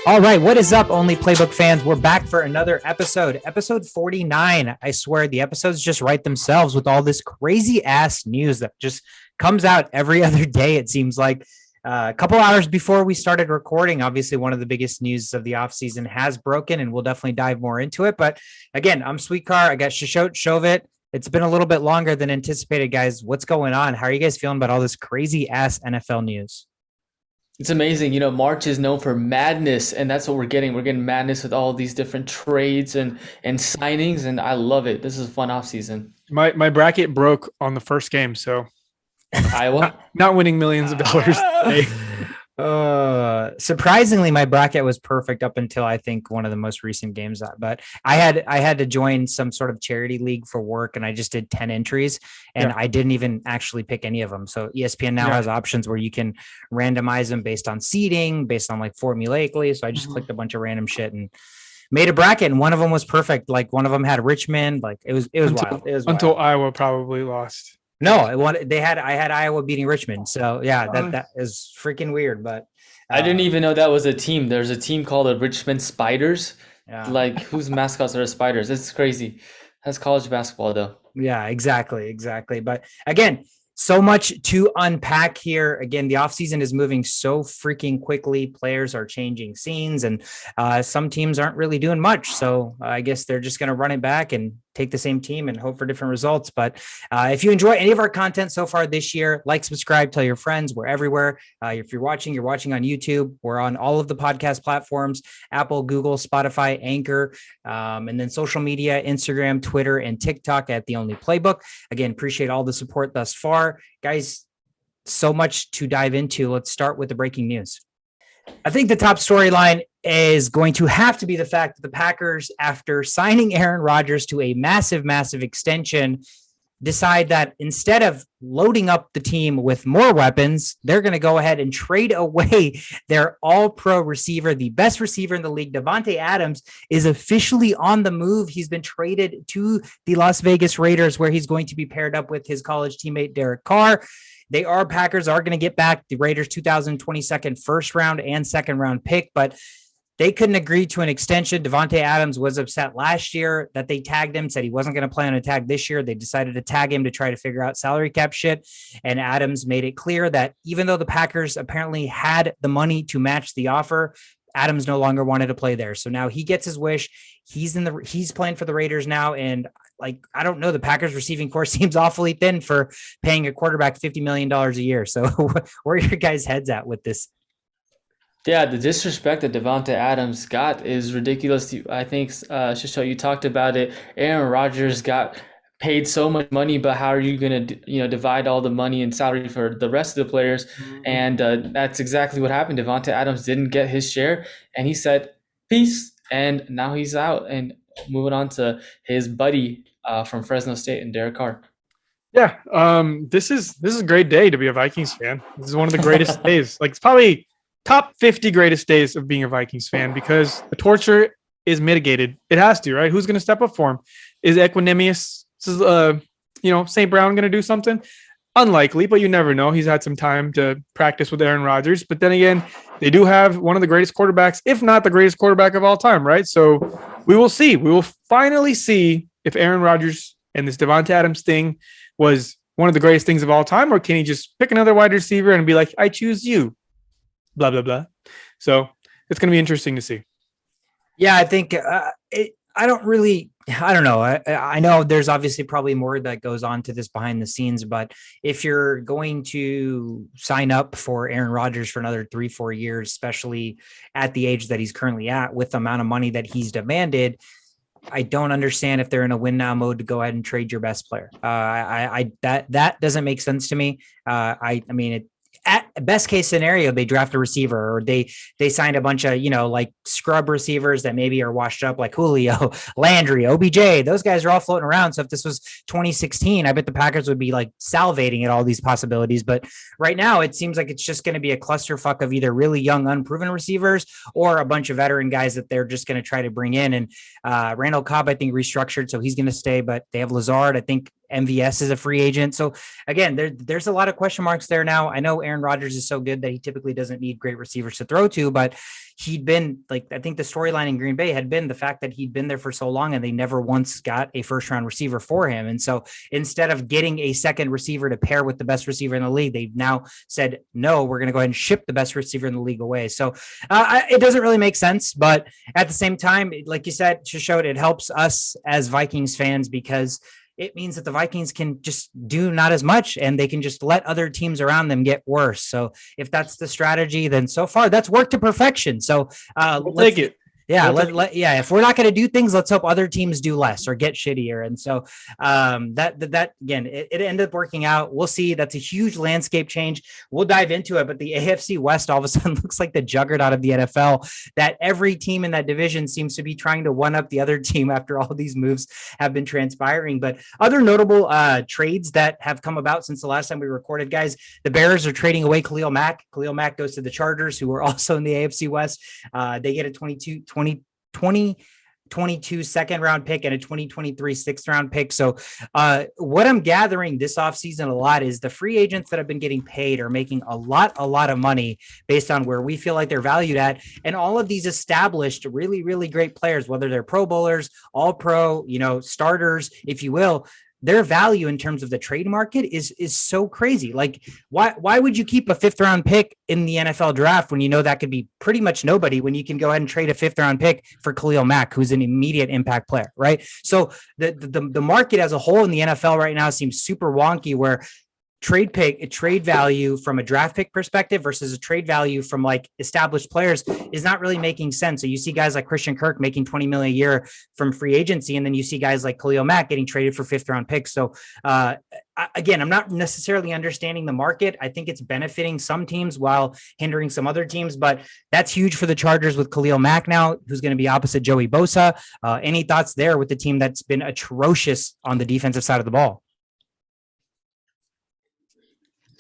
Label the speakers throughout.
Speaker 1: All right, what is up, Only Playbook fans? We're back for another episode 49. I swear the episodes just write themselves with all this crazy ass news that just comes out every other day. It seems like a couple hours before we started recording, obviously one of the biggest news of the offseason has broken, and we'll definitely dive more into it. But again, I'm Sweetcar. I got Shishot Shovit. It's been a little bit longer than anticipated, guys. What's going on? How are you guys feeling about all this crazy ass NFL news?
Speaker 2: It's amazing. March is known for madness, and that's what we're getting. We're getting madness with all these different trades and signings, and I love it. This is a fun offseason.
Speaker 3: My bracket broke on the first game, so
Speaker 2: Iowa
Speaker 3: not winning millions of dollars today.
Speaker 1: Surprisingly, my bracket was perfect up until I think one of the most recent games. But I had to join some sort of charity league for work, and I just did 10 entries, and I didn't even actually pick any of them. So ESPN now has options where you can randomize them based on seeding, based on like formulaically. So I just clicked a bunch of random shit and made a bracket, and one of them was perfect. Like one of them had Richmond. Like it was wild. It was
Speaker 3: until
Speaker 1: wild.
Speaker 3: Iowa probably lost.
Speaker 1: No, I had Iowa beating Richmond. So yeah, that is freaking weird. But
Speaker 2: I didn't even know that was a team. There's a team called the Richmond Spiders.
Speaker 1: Yeah.
Speaker 2: Like whose mascots are spiders? It's crazy. That's college basketball though.
Speaker 1: Yeah, exactly. But again, so much to unpack here. Again, the offseason is moving so freaking quickly. Players are changing scenes, and some teams aren't really doing much. So I guess they're just going to run it back and take the same team and hope for different results. But if you enjoy any of our content so far this year, like, subscribe, tell your friends. We're everywhere. If you're watching on YouTube. We're on all of the podcast platforms: Apple, Google, Spotify, Anchor, and then social media, Instagram, Twitter, and TikTok at The Only Playbook. Again, appreciate all the support thus far. Guys, so much to dive into. Let's start with the breaking news. I think the top storyline is going to have to be the fact that the Packers, after signing Aaron Rodgers to a massive extension, decide that instead of loading up the team with more weapons, they're going to go ahead and trade away their all-pro receiver, the best receiver in the league. Davante Adams is officially on the move. He's been traded to the Las Vegas Raiders, where he's going to be paired up with his college teammate, Derek Carr. Packers are going to get back the Raiders' 2022 first round and second round pick, but they couldn't agree to an extension. Davante Adams was upset last year that they tagged him, said he wasn't going to play on a tag this year. They decided to tag him to try to figure out salary cap shit. And Adams made it clear that even though the Packers apparently had the money to match the offer, Adams no longer wanted to play there. So now he gets his wish. He's playing for the Raiders now. And I don't know, the Packers receiving core seems awfully thin for paying a quarterback $50 million a year. So where are your guys' heads at with this?
Speaker 2: Yeah, the disrespect that Davante Adams got is ridiculous. I think, Shisho, you talked about it. Aaron Rodgers got paid so much money, but how are you going to, divide all the money and salary for the rest of the players? Mm-hmm. And that's exactly what happened. Davante Adams didn't get his share, and he said, peace. And now he's out and moving on to his buddy from Fresno State and Derek Carr.
Speaker 3: Yeah, this is a great day to be a Vikings fan. This is one of the greatest days. It's probably top 50 greatest days of being a Vikings fan, because the torture is mitigated. It has to, right? Who's going to step up for him? Is Equanimous, St. Brown going to do something? Unlikely, but you never know. He's had some time to practice with Aaron Rodgers. But then again, they do have one of the greatest quarterbacks, if not the greatest quarterback of all time, right? So we will see. We will finally see if Aaron Rodgers and this Davante Adams thing was one of the greatest things of all time, or can he just pick another wide receiver and be like, I choose you, blah, blah, blah. So it's going to be interesting to see.
Speaker 1: Yeah, I think I don't know. I know there's obviously probably more that goes on to this behind the scenes, but if you're going to sign up for Aaron Rodgers for another 3-4 years, especially at the age that he's currently at with the amount of money that he's demanded, I don't understand if they're in a win now mode to go ahead and trade your best player. That doesn't make sense to me. At best case scenario, they draft a receiver, or they signed a bunch of, scrub receivers that maybe are washed up, like Julio, Landry, OBJ. Those guys are all floating around. So if this was 2016, I bet the Packers would be salivating at all these possibilities. But right now, it seems like it's just going to be a clusterfuck of either really young, unproven receivers or a bunch of veteran guys that they're just going to try to bring in. And Randall Cobb, I think, restructured, so he's going to stay. But they have Lazard. I think MVS is a free agent. So again, there's a lot of question marks there now. I know Aaron Rodgers is so good that he typically doesn't need great receivers to throw to, but he'd been like, I think the storyline in Green Bay had been the fact that he'd been there for so long and they never once got a first round receiver for him. And so instead of getting a second receiver to pair with the best receiver in the league, they've now said, no, we're going to go ahead and ship the best receiver in the league away. So it doesn't really make sense, but at the same time, like you said, just showed it helps us as Vikings fans because it means that the Vikings can just do not as much and they can just let other teams around them get worse. So if that's the strategy, then so far that's worked to perfection. So
Speaker 3: we'll take it.
Speaker 1: Yeah, if we're not going to do things, let's hope other teams do less or get shittier. And so that again, it ended up working out. We'll see. That's a huge landscape change. We'll dive into it. But the AFC West all of a sudden looks like the juggernaut of the NFL, that every team in that division seems to be trying to one up the other team after all these moves have been transpiring. But other notable trades that have come about since the last time we recorded, guys, the Bears are trading away Khalil Mack. Khalil Mack goes to the Chargers, who are also in the AFC West. They get a 2022 second round pick and a 2023 sixth round pick. So what I'm gathering this offseason a lot is the free agents that have been getting paid are making a lot of money based on where we feel like they're valued at. And all of these established, really, really great players, whether they're Pro Bowlers, all pro, starters, if you will, their value in terms of the trade market is so crazy. Like, why would you keep a fifth round pick in the NFL draft when you know that could be pretty much nobody, when you can go ahead and trade a fifth round pick for Khalil Mack, who's an immediate impact player, right? So the market as a whole in the NFL right now seems super wonky, where trade value from a draft pick perspective versus a trade value from like established players is not really making sense. So you see guys like Christian Kirk making $20 million a year from free agency, and then you see guys like Khalil Mack getting traded for fifth round picks. So again, I'm not necessarily understanding the market. I think it's benefiting some teams while hindering some other teams, but that's huge for the Chargers with Khalil Mack now, who's going to be opposite Joey Bosa. Any thoughts there with the team that's been atrocious on the defensive side of the ball?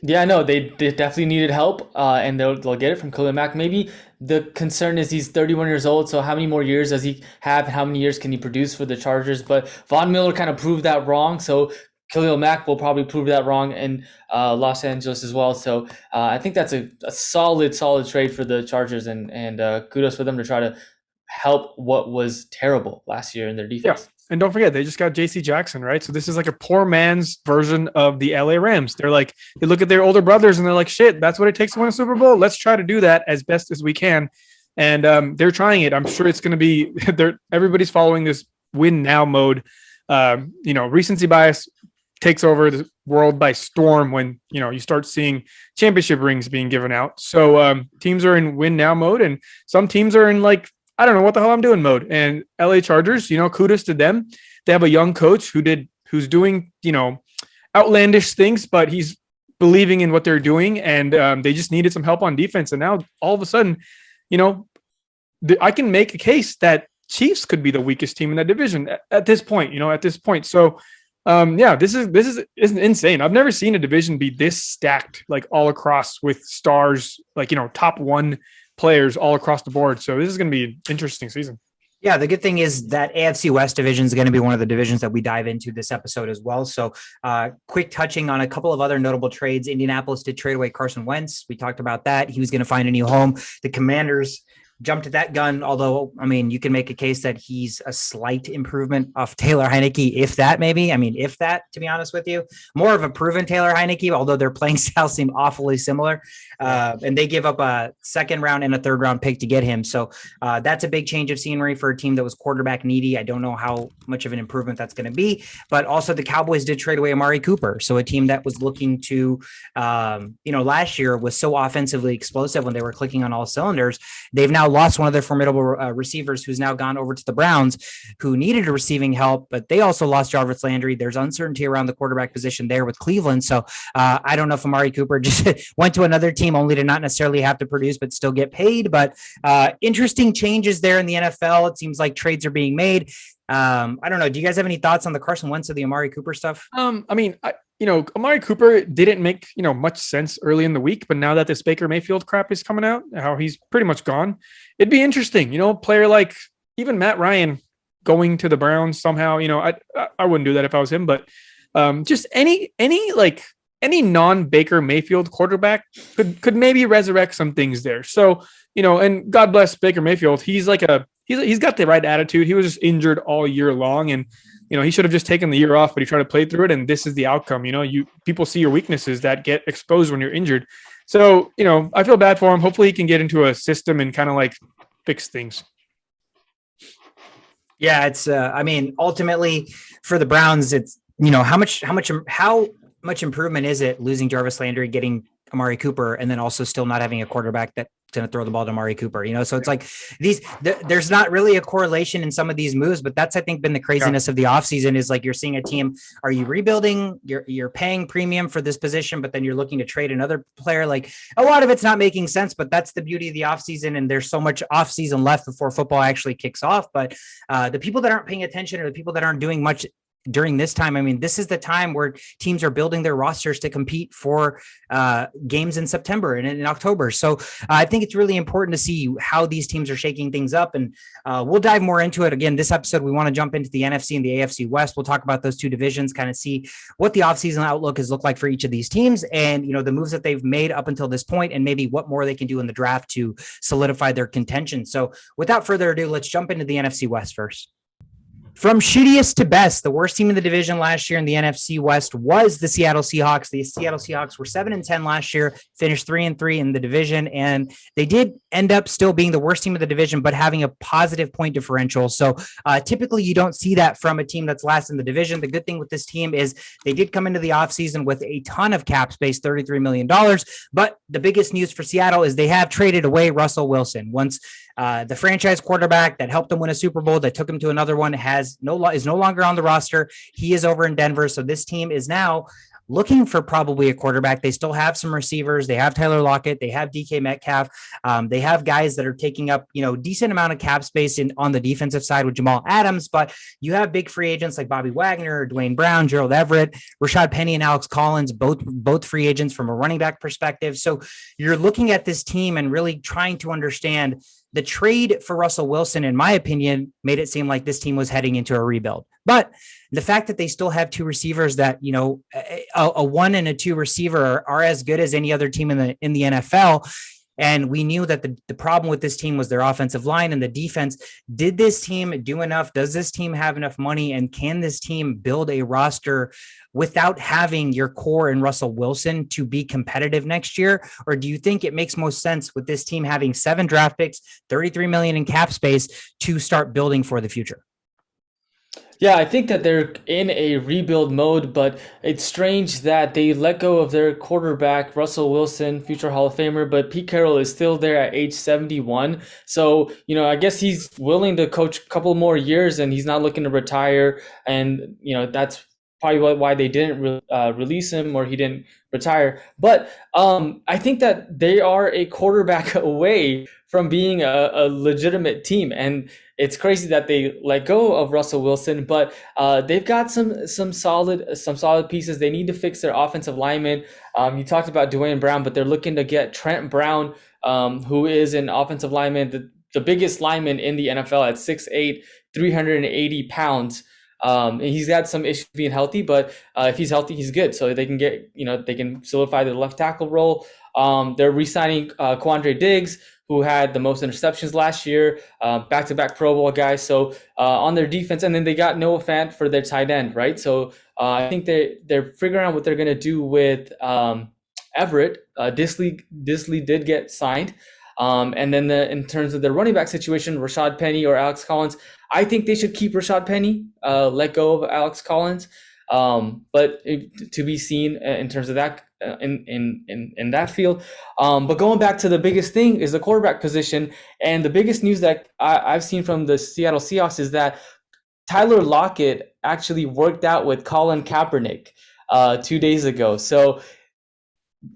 Speaker 2: Yeah, no, they definitely needed help, and they'll get it from Khalil Mack. Maybe the concern is he's 31 years old, so how many more years does he have? How many years can he produce for the Chargers? But Von Miller kind of proved that wrong, so Khalil Mack will probably prove that wrong in Los Angeles as well. So I think that's a solid trade for the Chargers, and kudos for them to try to help what was terrible last year in their defense.
Speaker 3: Yeah. And don't forget, they just got J.C. Jackson, right? So this is like a poor man's version of the LA Rams. They're like, they look at their older brothers and they're like, shit, that's what it takes to win a Super Bowl. Let's try to do that as best as we can. And they're trying it. I'm sure it's going to be, everybody's following this win now mode. Recency bias takes over the world by storm when, you start seeing championship rings being given out. So teams are in win now mode, and some teams are in like, I don't know what the hell I'm doing mode. And LA Chargers, kudos to them. They have a young coach who's doing, outlandish things, but he's believing in what they're doing. And they just needed some help on defense. And now all of a sudden, I can make a case that Chiefs could be the weakest team in that division at this point, So this is insane. I've never seen a division be this stacked, like all across with stars, like, top one players all across the board. So this is going to be an interesting season.
Speaker 1: Yeah, the good thing is that AFC West division is going to be one of the divisions that we dive into this episode as well. So quick touching on a couple of other notable trades. Indianapolis did trade away Carson Wentz. We talked about that. He was going to find a new home. The Commanders jumped at that gun, although, you can make a case that he's a slight improvement off Taylor Heineke, if that, to be honest with you. More of a proven Taylor Heineke, although their playing styles seem awfully similar. And they give up a second round and a third round pick to get him. So that's a big change of scenery for a team that was quarterback needy. I don't know how much of an improvement that's going to be, but also the Cowboys did trade away Amari Cooper. So a team that was looking to, last year was so offensively explosive when they were clicking on all cylinders. They've now lost one of their formidable receivers, who's now gone over to the Browns, who needed a receiving help, but they also lost Jarvis Landry. There's uncertainty around the quarterback position there with Cleveland. So I don't know if Amari Cooper just went to another team only to not necessarily have to produce, but still get paid. But interesting changes there in the NFL. It seems like trades are being made. I don't know. Do you guys have any thoughts on the Carson Wentz or the Amari Cooper stuff?
Speaker 3: Amari Cooper didn't make, much sense early in the week, but now that this Baker Mayfield crap is coming out, how he's pretty much gone, it'd be interesting, player like even Matt Ryan going to the Browns somehow, I wouldn't do that if I was him, but Just any non-Baker Mayfield quarterback could maybe resurrect some things there. So, and God bless Baker Mayfield. He's he's got the right attitude. He was just injured all year long, and he should have just taken the year off, but he tried to play through it, and this is the outcome. People see your weaknesses that get exposed when you're injured. So, I feel bad for him. Hopefully he can get into a system and kind of fix things.
Speaker 1: Yeah, it's ultimately for the Browns, it's how much improvement is it losing Jarvis Landry, getting Amari Cooper, and then also still not having a quarterback that's going to throw the ball to Amari Cooper, so it's like there's not really a correlation in some of these moves, but that's, I think, been the craziness of the offseason is you're seeing a team, are you rebuilding, you're paying premium for this position, but then you're looking to trade another player. A lot of it's not making sense, but that's the beauty of the offseason. And there's so much offseason left before football actually kicks off. But the people that aren't paying attention or the people that aren't doing much during this time, this is the time where teams are building their rosters to compete for games in September and in October. So I think it's really important to see how these teams are shaking things up. And we'll dive more into it. Again, this episode, we want to jump into the NFC and the AFC West. We'll talk about those two divisions, kind of see what the offseason outlook has looked like for each of these teams and, the moves that they've made up until this point and maybe what more they can do in the draft to solidify their contention. So without further ado, let's jump into the NFC West first. From shittiest to best, the worst team in the division last year in the NFC West was the Seattle Seahawks. The Seattle Seahawks were 7-10 last year, finished 3-3 in the division, and they did end up still being the worst team of the division, but having a positive point differential. So typically you don't see that from a team that's last in the division. The good thing with this team is they did come into the offseason with a ton of cap space, $33 million. But the biggest news for Seattle is they have traded away Russell Wilson. Once the franchise quarterback that helped them win a Super Bowl, that took him to another one, is no longer on the roster. He is over in Denver. So this team is now looking for probably a quarterback. They still have some receivers. They have Tyler Lockett. They have DK Metcalf. They have guys that are taking up, decent amount of cap space on the defensive side with Jamal Adams, but you have big free agents like Bobby Wagner, Dwayne Brown, Gerald Everett, Rashad Penny, and Alex Collins, both free agents from a running back perspective. So you're looking at this team and really trying to understand the trade for Russell Wilson, in my opinion, made it seem like this team was heading into a rebuild. But the fact that they still have two receivers that, a 1 and a 2 receiver are as good as any other team in the NFL. And we knew that the problem with this team was their offensive line and the defense. Did this team do enough? Does this team have enough money? And can this team build a roster without having your core in Russell Wilson to be competitive next year? Or do you think it makes most sense with this team having 7 draft picks, $33 million in cap space to start building for the future?
Speaker 2: Yeah, I think that they're in a rebuild mode, but it's strange that they let go of their quarterback, Russell Wilson, future Hall of Famer, but Pete Carroll is still there at age 71. So, I guess he's willing to coach a couple more years and he's not looking to retire. And, that's probably why they didn't release him or he didn't retire. But I think that they are a quarterback away from being a legitimate team. And it's crazy that they let go of Russell Wilson, but they've got some solid pieces. They need to fix their offensive linemen. You talked about Dwayne Brown, but they're looking to get Trent Brown, who is an offensive lineman, the biggest lineman in the NFL at 6'8", 380 pounds. He's got some issues being healthy, but if he's healthy, he's good. So they can get, they can solidify the left tackle role. They're re-signing Quandre Diggs, who had the most interceptions last year, back-to-back Pro Bowl guys. So on their defense, and then they got Noah Fant for their tight end, right? So I think they're figuring out what they're going to do with Everett. Disley did get signed. And then in terms of their running back situation, Rashad Penny or Alex Collins, I think they should keep Rashad Penny, let go of Alex Collins. But to be seen in terms of that in that field. But going back to the biggest thing is the quarterback position, and the biggest news that I've seen from the Seattle Seahawks is that Tyler Lockett actually worked out with Colin Kaepernick 2 days ago. So.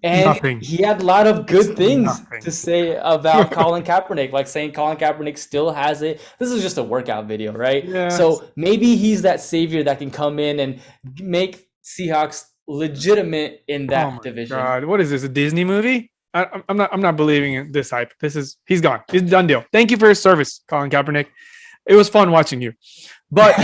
Speaker 2: And he had a lot of good things to say about Colin Kaepernick, like saying Colin Kaepernick still has it. This is just a workout video, right? Yes. So maybe he's that savior that can come in and make Seahawks legitimate in that division.
Speaker 3: God, what is this? A Disney movie? I'm not believing in this hype. He's gone. He's a done deal. Thank you for his service, Colin Kaepernick. It was fun watching you. But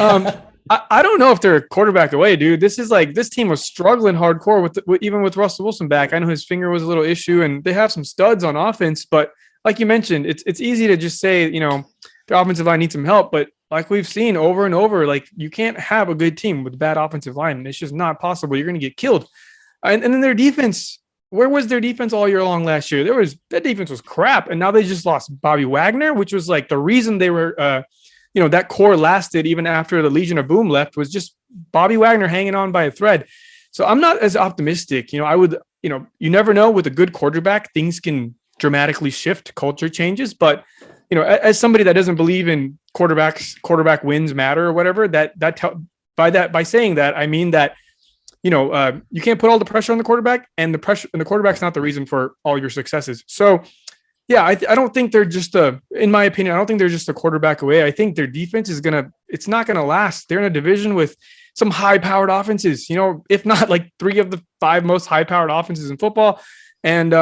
Speaker 3: I don't know if they're a quarterback away, dude. This team was struggling hardcore even with Russell Wilson back. I know his finger was a little issue, and they have some studs on offense. But like you mentioned, it's easy to just say, the offensive line needs some help. But like we've seen over and over, like you can't have a good team with a bad offensive line. It's just not possible. You're going to get killed. And then their defense. Where was their defense all year long last year? That defense was crap, and now they just lost Bobby Wagner, which was like the reason they were. That core lasted even after the Legion of Boom left, was just Bobby Wagner hanging on by a thread. So I'm not as optimistic. You never know, with a good quarterback, things can dramatically shift, culture changes. But, as somebody that doesn't believe in quarterback wins matter or whatever, by saying that, I mean that, you can't put all the pressure on the quarterback, and the quarterback's not the reason for all your successes. So, yeah, I don't think they're in my opinion, I don't think they're just a quarterback away. I think their defense it's not going to last. They're in a division with some high-powered offenses, if not like 3 of the 5 most high-powered offenses in football. And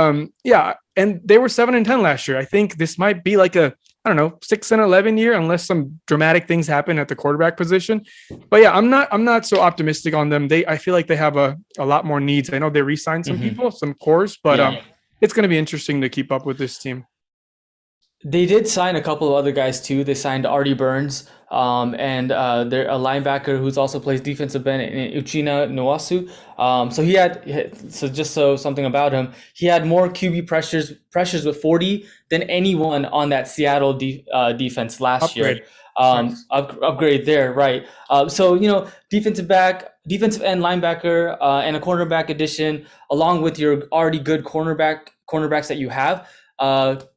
Speaker 3: and they were 7-10 last year. I think this might be like 6-11 year, unless some dramatic things happen at the quarterback position. But yeah, I'm not so optimistic on them. I feel like they have a lot more needs. I know they re-signed some people, some cores, but it's going to be interesting to keep up with this team.
Speaker 2: They did sign a couple of other guys too. They signed Artie Burns, and they're a linebacker who's also plays defensive end in Uchenna Nwosu. So something about him, he had more QB pressures with 40 than anyone on that Seattle defense last year. Upgrade there, right? Defensive end linebacker, and a cornerback addition, along with your already good cornerbacks that you have,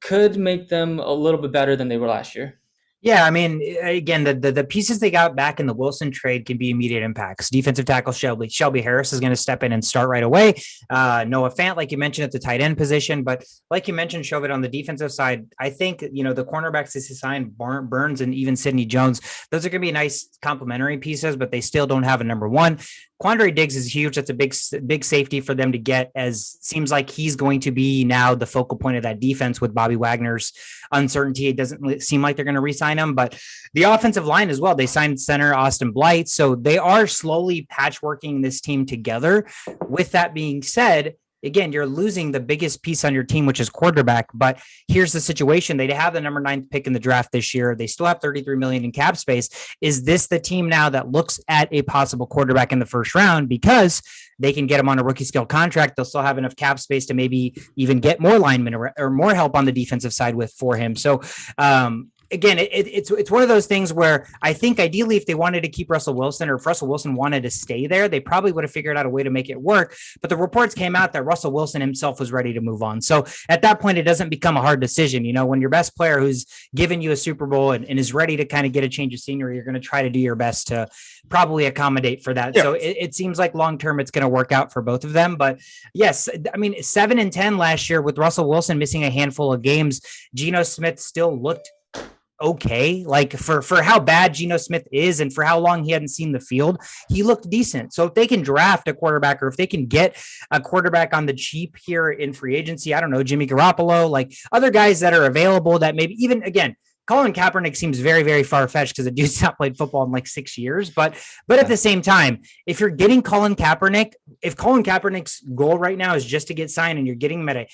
Speaker 2: could make them a little bit better than they were last year.
Speaker 1: Yeah, I mean, again, the pieces they got back in the Wilson trade can be immediate impacts. Defensive tackle Shelby Harris is going to step in and start right away. Noah Fant, like you mentioned, at the tight end position. But like you mentioned, Shovit, on the defensive side, I think, the cornerbacks they signed, Burns and even Sidney Jones, those are going to be nice complementary pieces, but they still don't have a number one. Quandre Diggs is huge. That's a big safety for them to get, as seems like he's going to be now the focal point of that defense with Bobby Wagner's uncertainty. It doesn't seem like they're going to re-sign him, but the offensive line as well. They signed center Austin Blight. So they are slowly patchworking this team together. With that being said, again, you're losing the biggest piece on your team, which is quarterback. But here's the situation. They have the number 9 pick in the draft this year. They still have $33 million in cap space. Is this the team now that looks at a possible quarterback in the first round because they can get him on a rookie scale contract? They'll still have enough cap space to maybe even get more linemen or more help on the defensive side for him. So, again, it's one of those things where I think ideally if they wanted to keep Russell Wilson, or if Russell Wilson wanted to stay there, they probably would have figured out a way to make it work. But the reports came out that Russell Wilson himself was ready to move on. So at that point, it doesn't become a hard decision. When your best player who's given you a Super Bowl and is ready to kind of get a change of scenery, you're going to try to do your best to probably accommodate for that. Yeah. So it seems like long-term it's going to work out for both of them. But yes, I mean, 7-10 last year with Russell Wilson missing a handful of games, Geno Smith still looked okay. Like for how bad Geno Smith is and for how long he hadn't seen the field, he looked decent. So if they can draft a quarterback, or if they can get a quarterback on the cheap here in free agency, I don't know, Jimmy Garoppolo, like other guys that are available that maybe even, again, Colin Kaepernick seems very, very far-fetched because the dude's not played football in like 6 years. But at the same time, if you're getting Colin Kaepernick, if Colin Kaepernick's goal right now is just to get signed and you're getting him at a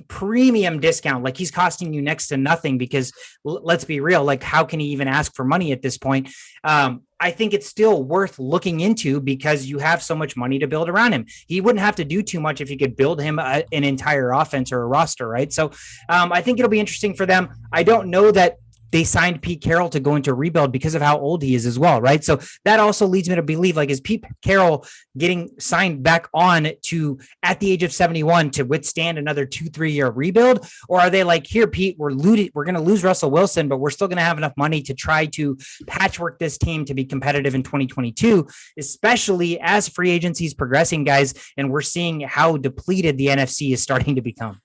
Speaker 1: premium discount, like he's costing you next to nothing, because let's be real, like how can he even ask for money at this point? I think it's still worth looking into because you have so much money to build around him. He wouldn't have to do too much if you could build him an entire offense or a roster, right? So I think it'll be interesting for them. I don't know that they signed Pete Carroll to go into rebuild because of how old he is as well, right? So that also leads me to believe, like, is Pete Carroll getting signed back on to at the age of 71 to withstand another 2-3 year rebuild? Or are they like, here, Pete, we're going to lose Russell Wilson, but we're still going to have enough money to try to patchwork this team to be competitive in 2022, especially as free agency is progressing, guys, and we're seeing how depleted the NFC is starting to become.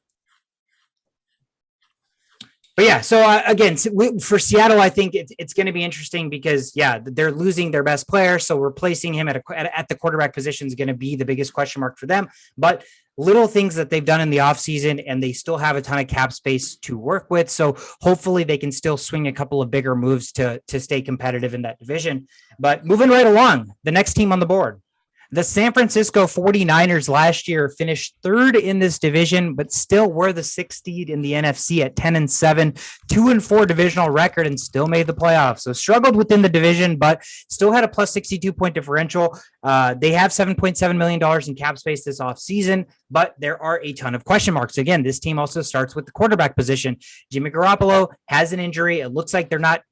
Speaker 1: But yeah, so again, for Seattle, I think it's going to be interesting because, yeah, they're losing their best player. So replacing him at the quarterback position is going to be the biggest question mark for them. But little things that they've done in the offseason, and they still have a ton of cap space to work with. So hopefully they can still swing a couple of bigger moves to stay competitive in that division. But moving right along, the next team on the board. The San Francisco 49ers last year finished third in this division, but still were the sixth seed in the NFC at 10-7, 2-4 divisional record, and still made the playoffs. So struggled within the division, but still had a plus 62 point differential. They have $7.7 million in cap space this offseason, but there are a ton of question marks. Again, this team also starts with the quarterback position. Jimmy Garoppolo has an injury. It looks like they're not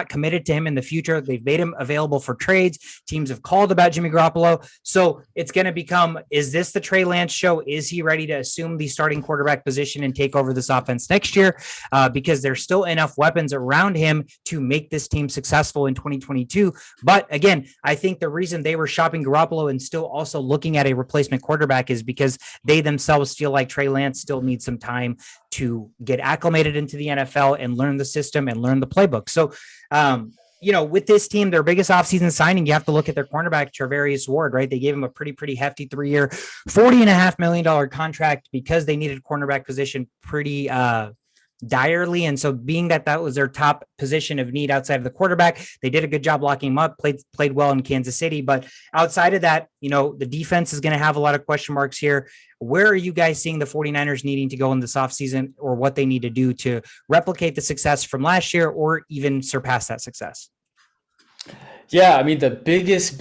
Speaker 1: committed to him in the future. They've made him available for trades. Teams have called about Jimmy Garoppolo. So it's going to become, is this the Trey Lance show? Is he ready to assume the starting quarterback position and take over this offense next year? Because there's still enough weapons around him to make this team successful in 2022. But again, I think the reason they were shopping Garoppolo and still also looking at a replacement quarterback is because they themselves feel like Trey Lance still needs some time to get acclimated into the NFL and learn the system and learn the playbook. So, with this team, their biggest offseason signing, you have to look at their cornerback, Charvarius Ward, right? They gave him a pretty hefty 3-year, $40.5 million contract because they needed cornerback position pretty direly. And so being that was their top position of need outside of the quarterback, they did a good job locking him up, played well in Kansas City. But outside of that, the defense is going to have a lot of question marks here. Where are you guys seeing the 49ers needing to go in this offseason, or what they need to do to replicate the success from last year or even surpass that success?
Speaker 2: Yeah, I mean, the biggest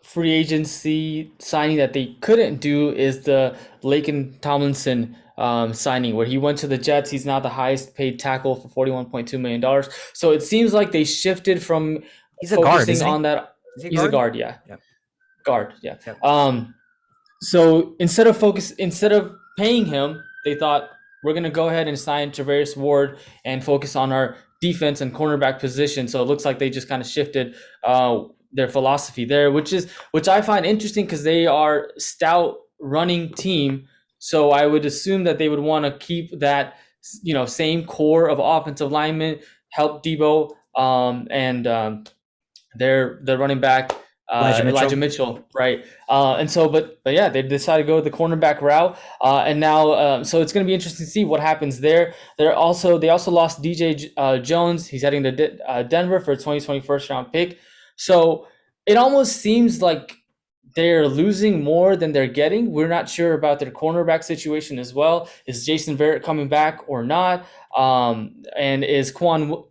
Speaker 2: free agency signing that they couldn't do is the Laken Tomlinson signing, where he went to the Jets. He's now the highest paid tackle for $41.2 million. So it seems like they shifted from
Speaker 1: he's a guard, isn't he?
Speaker 2: on that. He's a guard, yeah. Guard, yeah.
Speaker 1: Yep.
Speaker 2: So instead of paying him, they thought, we're going to go ahead and sign Charvarius Ward and focus on our defense and cornerback position. So it looks like they just kind of shifted their philosophy there, which I find interesting because they are stout running team. So I would assume that they would want to keep that, same core of offensive linemen, help Debo and their running back, Elijah Mitchell, right? But yeah, they decided to go the cornerback route, and now so it's going to be interesting to see what happens there. They also lost DJ Jones. He's heading to Denver for a 2020 first round pick. So it almost seems like they're losing more than they're getting. We're not sure about their cornerback situation as well. Is Jason Verrett coming back or not? And is Quan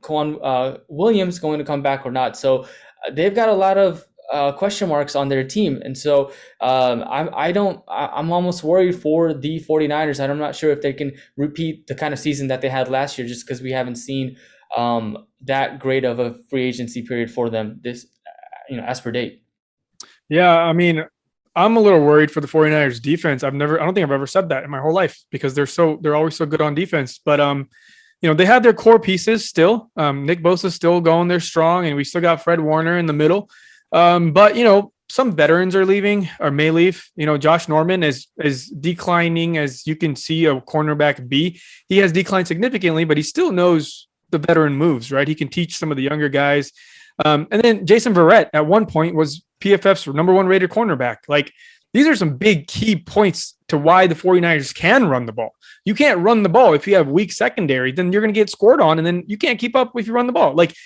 Speaker 2: Williams going to come back or not? So they've got a lot of question marks on their team. And so I'm almost worried for the 49ers. I'm not sure if they can repeat the kind of season that they had last year, just because we haven't seen that great of a free agency period for them this, as per date.
Speaker 3: Yeah, I mean, I'm a little worried for the 49ers defense. I don't think I've ever said that in my whole life, because they're always so good on defense. But they had their core pieces still. Nick Bosa's still going there strong, and we still got Fred Warner in the middle. But some veterans are leaving or may leave. Josh Norman is declining, as you can see a cornerback be. He has declined significantly, but he still knows the veteran moves, right? He can teach some of the younger guys. And then Jason Verrett at one point was PFF's number 1 rated cornerback. Like, these are some big key points to why the 49ers can run the ball. You can't run the ball if you have weak secondary, then you're going to get scored on, and then you can't keep up if you run the ball. Like,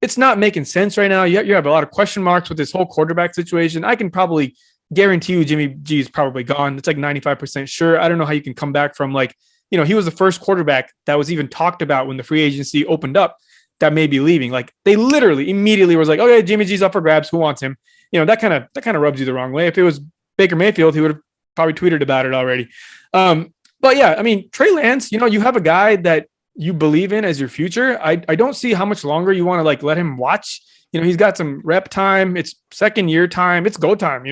Speaker 3: it's not making sense right now. You have a lot of question marks with this whole quarterback situation. I can probably guarantee you Jimmy G is probably gone. It's like 95% sure. I don't know how you can come back from he was the first quarterback that was even talked about when the free agency opened up that may be leaving. Like, they literally immediately was like, okay, Jimmy G's up for grabs. Who wants him? That kind of rubs you the wrong way. If it was Baker Mayfield, he would have probably tweeted about it already. But yeah, I mean, Trey Lance, you have a guy that you believe in as your future. I don't see how much longer you want to let him watch. He's got some rep time. It's second year time. It's go time.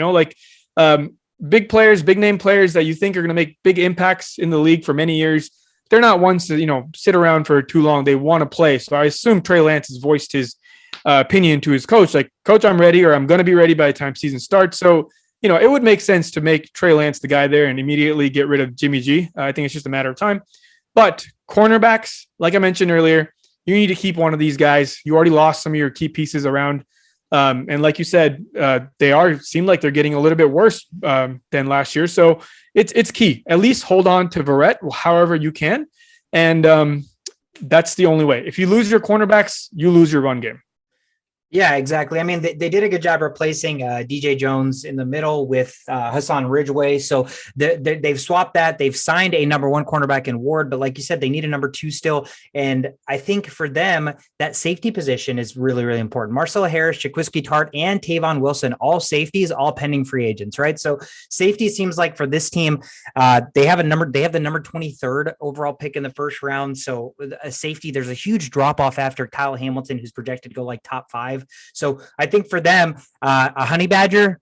Speaker 3: Big players, big name players that you think are going to make big impacts in the league for many years. They're not ones to, sit around for too long. They want to play. So I assume Trey Lance has voiced his opinion to his coach, like, coach, I'm ready, or I'm going to be ready by the time season starts. So, it would make sense to make Trey Lance the guy there and immediately get rid of Jimmy G. I think it's just a matter of time. But cornerbacks, like I mentioned earlier, you need to keep one of these guys. You already lost some of your key pieces around. And like you said, seem like they're getting a little bit worse than last year. So it's key. At least hold on to Verrett however you can. And that's the only way. If you lose your cornerbacks, you lose your run game.
Speaker 1: Yeah, exactly. I mean, they did a good job replacing DJ Jones in the middle with Hassan Ridgeway. So they've swapped that. They've signed a number one cornerback in Ward, but like you said, they need a number two still. And I think for them, that safety position is really, really important. Marcella Harris, Jaquiski Tart, and Tavon Wilson, all safeties, all pending free agents, right? So safety seems like for this team, they have the number 23rd overall pick in the first round. So a safety, there's a huge drop off after Kyle Hamilton, who's projected to go like top 5. So I think for them, a Honey Badger,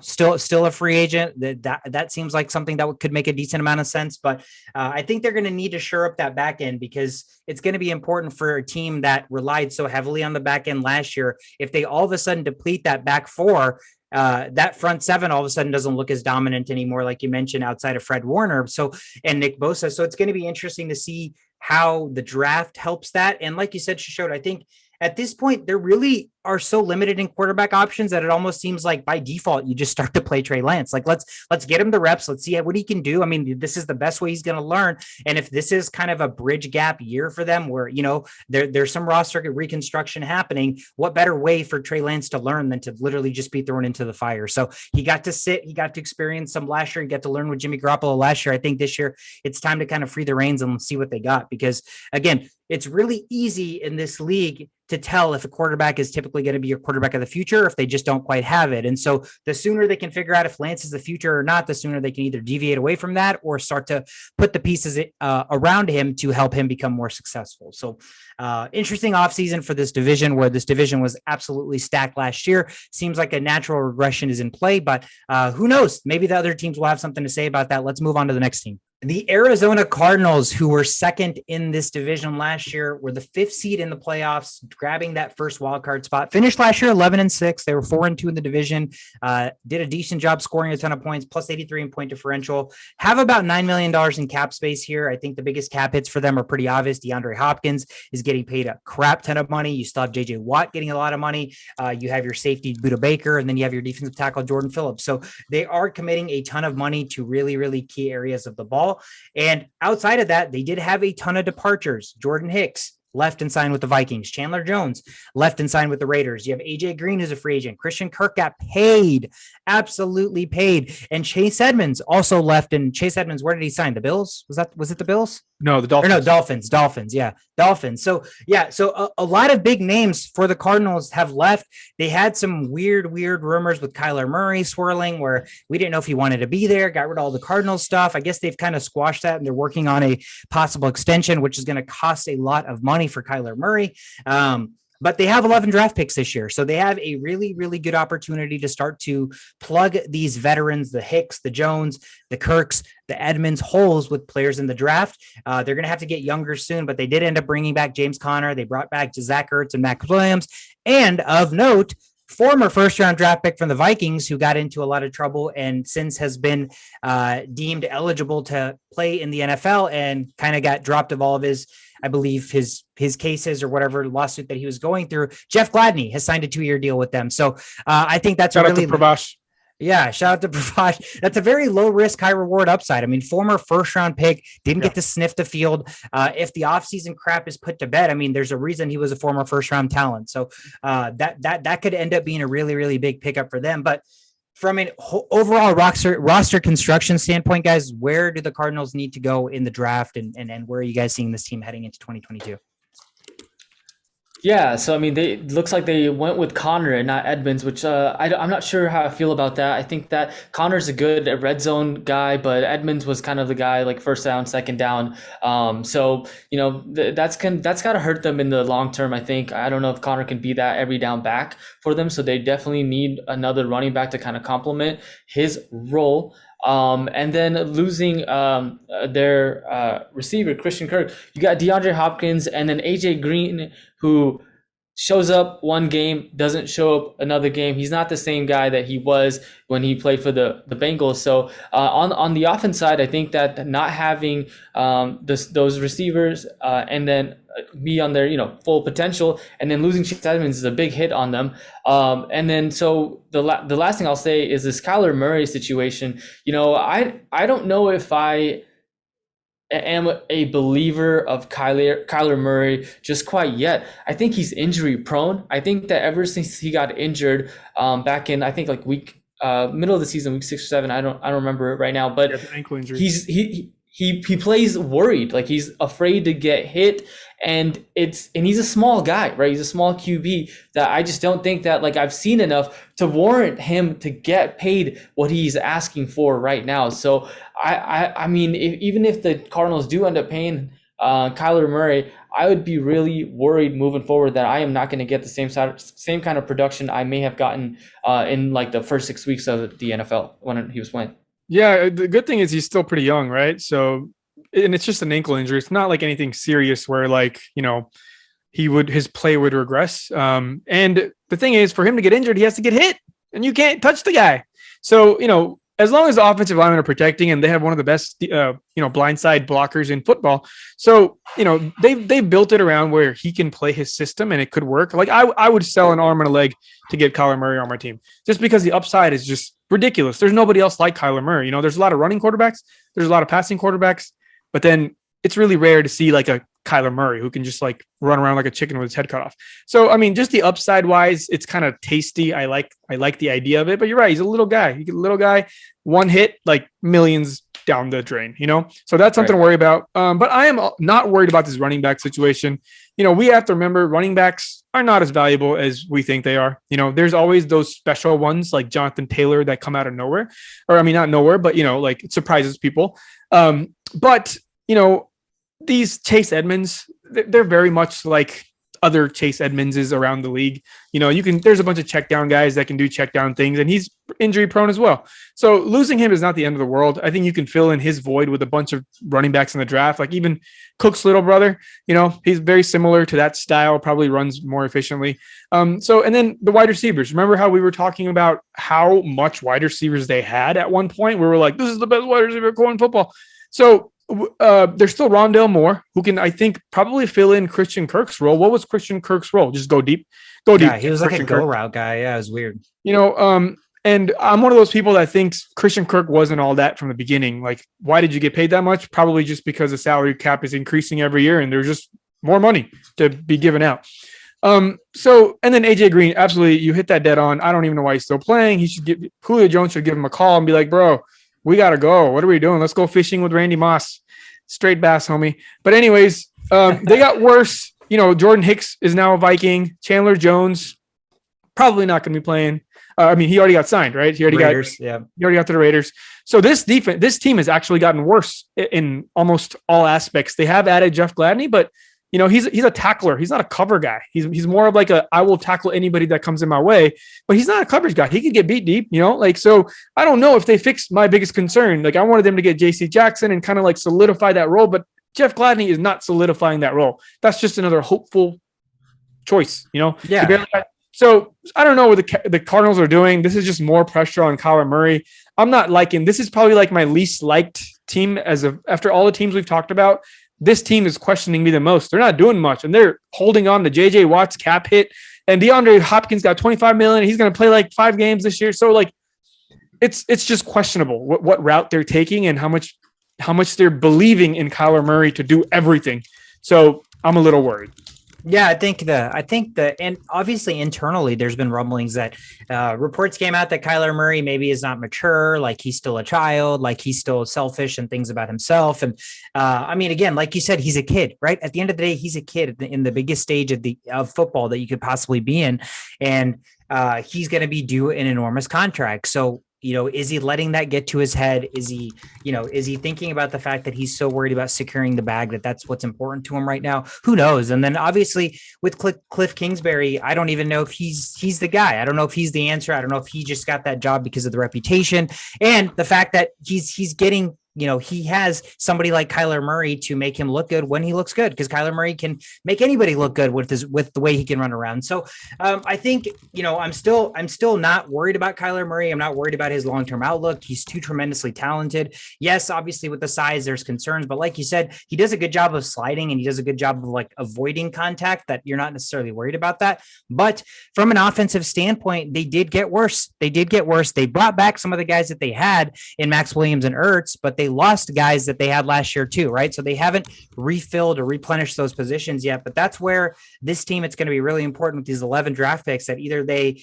Speaker 1: still a free agent. That seems like something that could make a decent amount of sense. But I think they're going to need to shore up that back end because it's going to be important for a team that relied so heavily on the back end last year. If they all of a sudden deplete that back four, that front seven all of a sudden doesn't look as dominant anymore, like you mentioned, outside of Fred Warner and Nick Bosa. So it's going to be interesting to see how the draft helps that. And like you said, Shishod, I think at this point, there really are so limited in quarterback options that it almost seems like by default, you just start to play Trey Lance. Like, let's get him the reps. Let's see what he can do. I mean, this is the best way he's going to learn. And if this is kind of a bridge gap year for them where, there's some roster reconstruction happening, what better way for Trey Lance to learn than to literally just be thrown into the fire? So he got to sit, he got to experience some last year. He got to learn with Jimmy Garoppolo last year. I think this year it's time to kind of free the reins and see what they got, because again, it's really easy in this league to tell if a quarterback is typically going to be your quarterback of the future, if they just don't quite have it. And so the sooner they can figure out if Lance is the future or not, the sooner they can either deviate away from that or start to put the pieces around him to help him become more successful. So interesting offseason for this division, where this division was absolutely stacked last year. Seems like a natural regression is in play, but who knows? Maybe the other teams will have something to say about that. Let's move on to the next team. The Arizona Cardinals, who were second in this division last year, were the 5th seed in the playoffs, grabbing that first wildcard spot. Finished last year 11-6. They were 4-2 in the division. Did a decent job scoring a ton of points, plus 83 in point differential. Have about $9 million in cap space here. I think the biggest cap hits for them are pretty obvious. DeAndre Hopkins is getting paid a crap ton of money. You still have J.J. Watt getting a lot of money. You have your safety, Budda Baker, and then you have your defensive tackle, Jordan Phillips. So they are committing a ton of money to really, really key areas of the ball. And outside of that, they did have a ton of departures. Jordan Hicks left and signed with the Vikings. Chandler Jones left and signed with the Raiders. You have AJ Green, who's a free agent. Christian Kirk got paid, absolutely paid. And Chase Edmonds also left. And Chase Edmonds, where did he sign? The Bills? Was it the Bills?
Speaker 3: No, the Dolphins.
Speaker 1: Or no, Dolphins. Yeah, Dolphins. So a lot of big names for the Cardinals have left. They had some weird rumors with Kyler Murray swirling where we didn't know if he wanted to be there, got rid of all the Cardinals stuff. I guess they've kind of squashed that, and they're working on a possible extension, which is going to cost a lot of money for Kyler Murray. But they have 11 draft picks this year. So they have a really, really good opportunity to start to plug these veterans, the Hicks, the Jones, the Kirks, the Edmonds holes with players in the draft. They're going to have to get younger soon, but they did end up bringing back James Conner. They brought back Zach Ertz and Max Williams. And of note, former first-round draft pick from the Vikings, who got into a lot of trouble and since has been deemed eligible to play in the NFL and kind of got dropped of all of his, I believe, his cases or whatever lawsuit that he was going through. Jeff Gladney has signed a 2-year deal with them. So I think that's
Speaker 3: shout out to Pravash.
Speaker 1: Yeah, shout out to Pravash. That's a very low risk, high reward upside. I mean, former first round pick, didn't get to sniff the field. If the offseason crap is put to bed, I mean, there's a reason he was a former first round talent. So that could end up being a really, really big pickup for them. But from an overall roster construction standpoint, guys, where do the Cardinals need to go in the draft, and where are you guys seeing this team heading into 2022?
Speaker 2: Yeah, so I mean, it looks like they went with Connor and not Edmonds, which I'm not sure how I feel about that. I think that Connor's a good red zone guy, but Edmonds was kind of the guy like first down, second down. So that's got to hurt them in the long term. I think I don't know if Connor can be that every down back for them, so they definitely need another running back to kind of complement his role. And then losing their receiver, Christian Kirk. You got DeAndre Hopkins and then AJ Green, who shows up one game, doesn't show up another game. He's not the same guy that he was when he played for the Bengals. So on the offense side, I think that not having those receivers and then be on their full potential, and then losing Chase Edmonds is a big hit on them. And then so the last thing I'll say is this Kyler Murray situation. I don't know if I am a believer of Kyler Murray just quite yet. I think he's injury prone. I think that ever since he got injured back in, I think like middle of the season, week 6 or 7, I don't remember it right now, but
Speaker 3: ankle injury.
Speaker 2: He plays worried, like he's afraid to get hit, and he's a small guy, right? He's a small QB that I just don't think that, like, I've seen enough to warrant him to get paid what he's asking for right now. So I mean, even if the Cardinals do end up paying Kyler Murray, I would be really worried moving forward that I am not going to get the same kind of production I may have gotten in like the first 6 weeks of the NFL when he was playing.
Speaker 3: Yeah, the good thing is he's still pretty young, right? So, and it's just an ankle injury. It's not like anything serious where, like, his play would regress. And the thing is, for him to get injured, he has to get hit, and you can't touch the guy. So, as long as the offensive linemen are protecting, and they have one of the best, blindside blockers in football. So, they've built it around where he can play his system and it could work. Like I would sell an arm and a leg to get Kyler Murray on my team, just because the upside is just ridiculous. There's nobody else like Kyler Murray. There's a lot of running quarterbacks. There's a lot of passing quarterbacks, but then it's really rare to see like a Kyler Murray who can just like run around like a chicken with his head cut off. So, I mean, just the upside wise, it's kind of tasty. I like the idea of it, but you're right. He's a little guy, one hit, like millions down the drain, so that's something to worry about. But I am not worried about this running back situation. We have to remember running backs are not as valuable as we think they are. There's always those special ones like Jonathan Taylor that come out of nowhere, or I mean, not nowhere, but like it surprises people. But these Chase Edmonds, they're very much like other Chase Edmondses around the league. There's a bunch of check down guys that can do check down things, and he's injury prone as well. So losing him is not the end of the world. I think you can fill in his void with a bunch of running backs in the draft, like even Cook's little brother, he's very similar to that style, probably runs more efficiently. And then the wide receivers, remember how we were talking about how much wide receivers they had at one point? We were like, this is the best wide receiver core in football. So there's still Rondale Moore, who can, I think, probably fill in Christian Kirk's role. What was Christian Kirk's role? Just go deep.
Speaker 1: Yeah, he was like a go route guy. Yeah, it was weird.
Speaker 3: And I'm one of those people that thinks Christian Kirk wasn't all that from the beginning. Like, why did you get paid that much? Probably just because the salary cap is increasing every year, and there's just more money to be given out. And then AJ Green, absolutely, you hit that dead on. I don't even know why he's still playing. Julio Jones should give him a call and be like, bro, we got to go. What are we doing? Let's go fishing with Randy Moss. Straight bass, homie. But anyways, they got worse. Jordan Hicks is now a Viking. Chandler Jones, probably not going to be playing. He already got signed, right? He already got to the Raiders. So this team has actually gotten worse in almost all aspects. They have added Jeff Gladney, but he's a tackler. He's not a cover guy. He's more of like I will tackle anybody that comes in my way, but he's not a coverage guy. He could get beat deep, so I don't know if they fix my biggest concern. Like, I wanted them to get JC Jackson and kind of like solidify that role, but Jeff Gladney is not solidifying that role. That's just another hopeful choice,
Speaker 1: Yeah.
Speaker 3: So I don't know what the Cardinals are doing. This is just more pressure on Kyler Murray. I'm not liking, this is probably like my least liked team after all the teams we've talked about. This team is questioning me the most. They're not doing much, and they're holding on to J.J. Watt's cap hit. And DeAndre Hopkins got $25 million. He's going to play like 5 games this year. So like, it's just questionable what route they're taking and how much they're believing in Kyler Murray to do everything. So I'm a little worried.
Speaker 1: Yeah, I think and obviously internally there's been rumblings that reports came out that Kyler Murray maybe is not mature, like he's still a child, like he's still selfish and things about himself. And again, like you said, he's a kid, right? At the end of the day, he's a kid in the biggest stage of football that you could possibly be in. And he's going to be due an enormous contract. So, is he letting that get to his head? Is he thinking about the fact that he's so worried about securing the bag that's what's important to him right now? Who knows? And then obviously with Cliff Kingsbury, I don't even know if he's the guy. I don't know if he's the answer. I don't know if he just got that job because of the reputation and the fact that he's getting he has somebody like Kyler Murray to make him look good when he looks good, because Kyler Murray can make anybody look good with the way he can run around. So I think, I'm still not worried about Kyler Murray. I'm not worried about his long-term outlook. He's too tremendously talented. Yes, obviously with the size, there's concerns, but like you said, he does a good job of sliding and he does a good job of like avoiding contact, that you're not necessarily worried about that. But from an offensive standpoint, they did get worse. They brought back some of the guys that they had in Max Williams and Ertz, but they lost guys that they had last year too, right? So they haven't refilled or replenished those positions yet, but that's where this team, it's going to be really important with these 11 draft picks, that either they,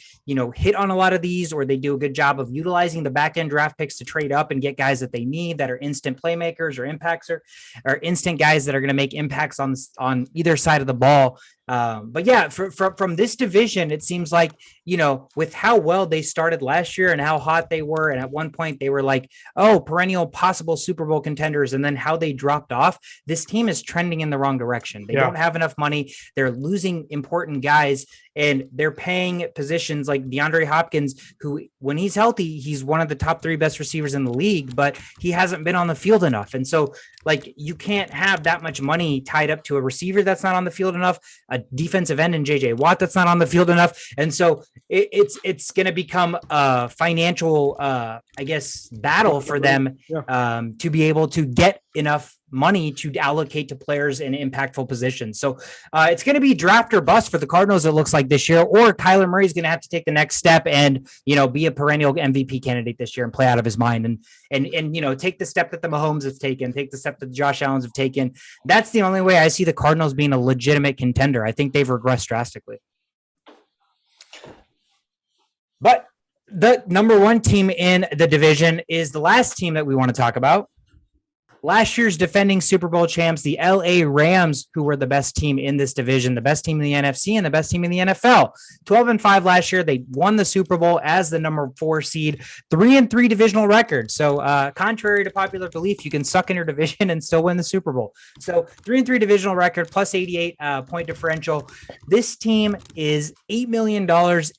Speaker 1: hit on a lot of these, or they do a good job of utilizing the back end draft picks to trade up and get guys that they need that are instant playmakers or impacts, or instant guys that are going to make impacts on either side of the ball. But yeah, from this division, it seems like, with how well they started last year and how hot they were, and at one point they were like, oh, perennial possible Super Bowl contenders, and then how they dropped off, this team is trending in the wrong direction. They don't have enough money. They're losing important guys, and they're paying positions like DeAndre Hopkins, who, when he's healthy, he's one of the top 3 best receivers in the league, but he hasn't been on the field enough. And so, like, you can't have that much money tied up to a receiver that's not on the field enough, a defensive end in JJ Watt that's not on the field enough. And so it's going to become a financial, battle for them to be able to get enough money to allocate to players in impactful positions. So it's going to be draft or bust for the Cardinals, it looks like, this year, or Kyler Murray is going to have to take the next step and, be a perennial MVP candidate this year and play out of his mind and take the step that the Mahomes have taken, take the step that the Josh Allens have taken. That's the only way I see the Cardinals being a legitimate contender. I think they've regressed drastically. But the number 1 team in the division is the last team that we want to talk about. Last year's defending Super Bowl champs, the LA Rams, who were the best team in this division, the best team in the NFC and the best team in the NFL. 12-5 last year. They won the Super Bowl as the number 4 seed, 3-3 divisional record. So contrary to popular belief, you can suck in your division and still win the Super Bowl. So 3-3 divisional record, plus 88 point differential. This team is $8 million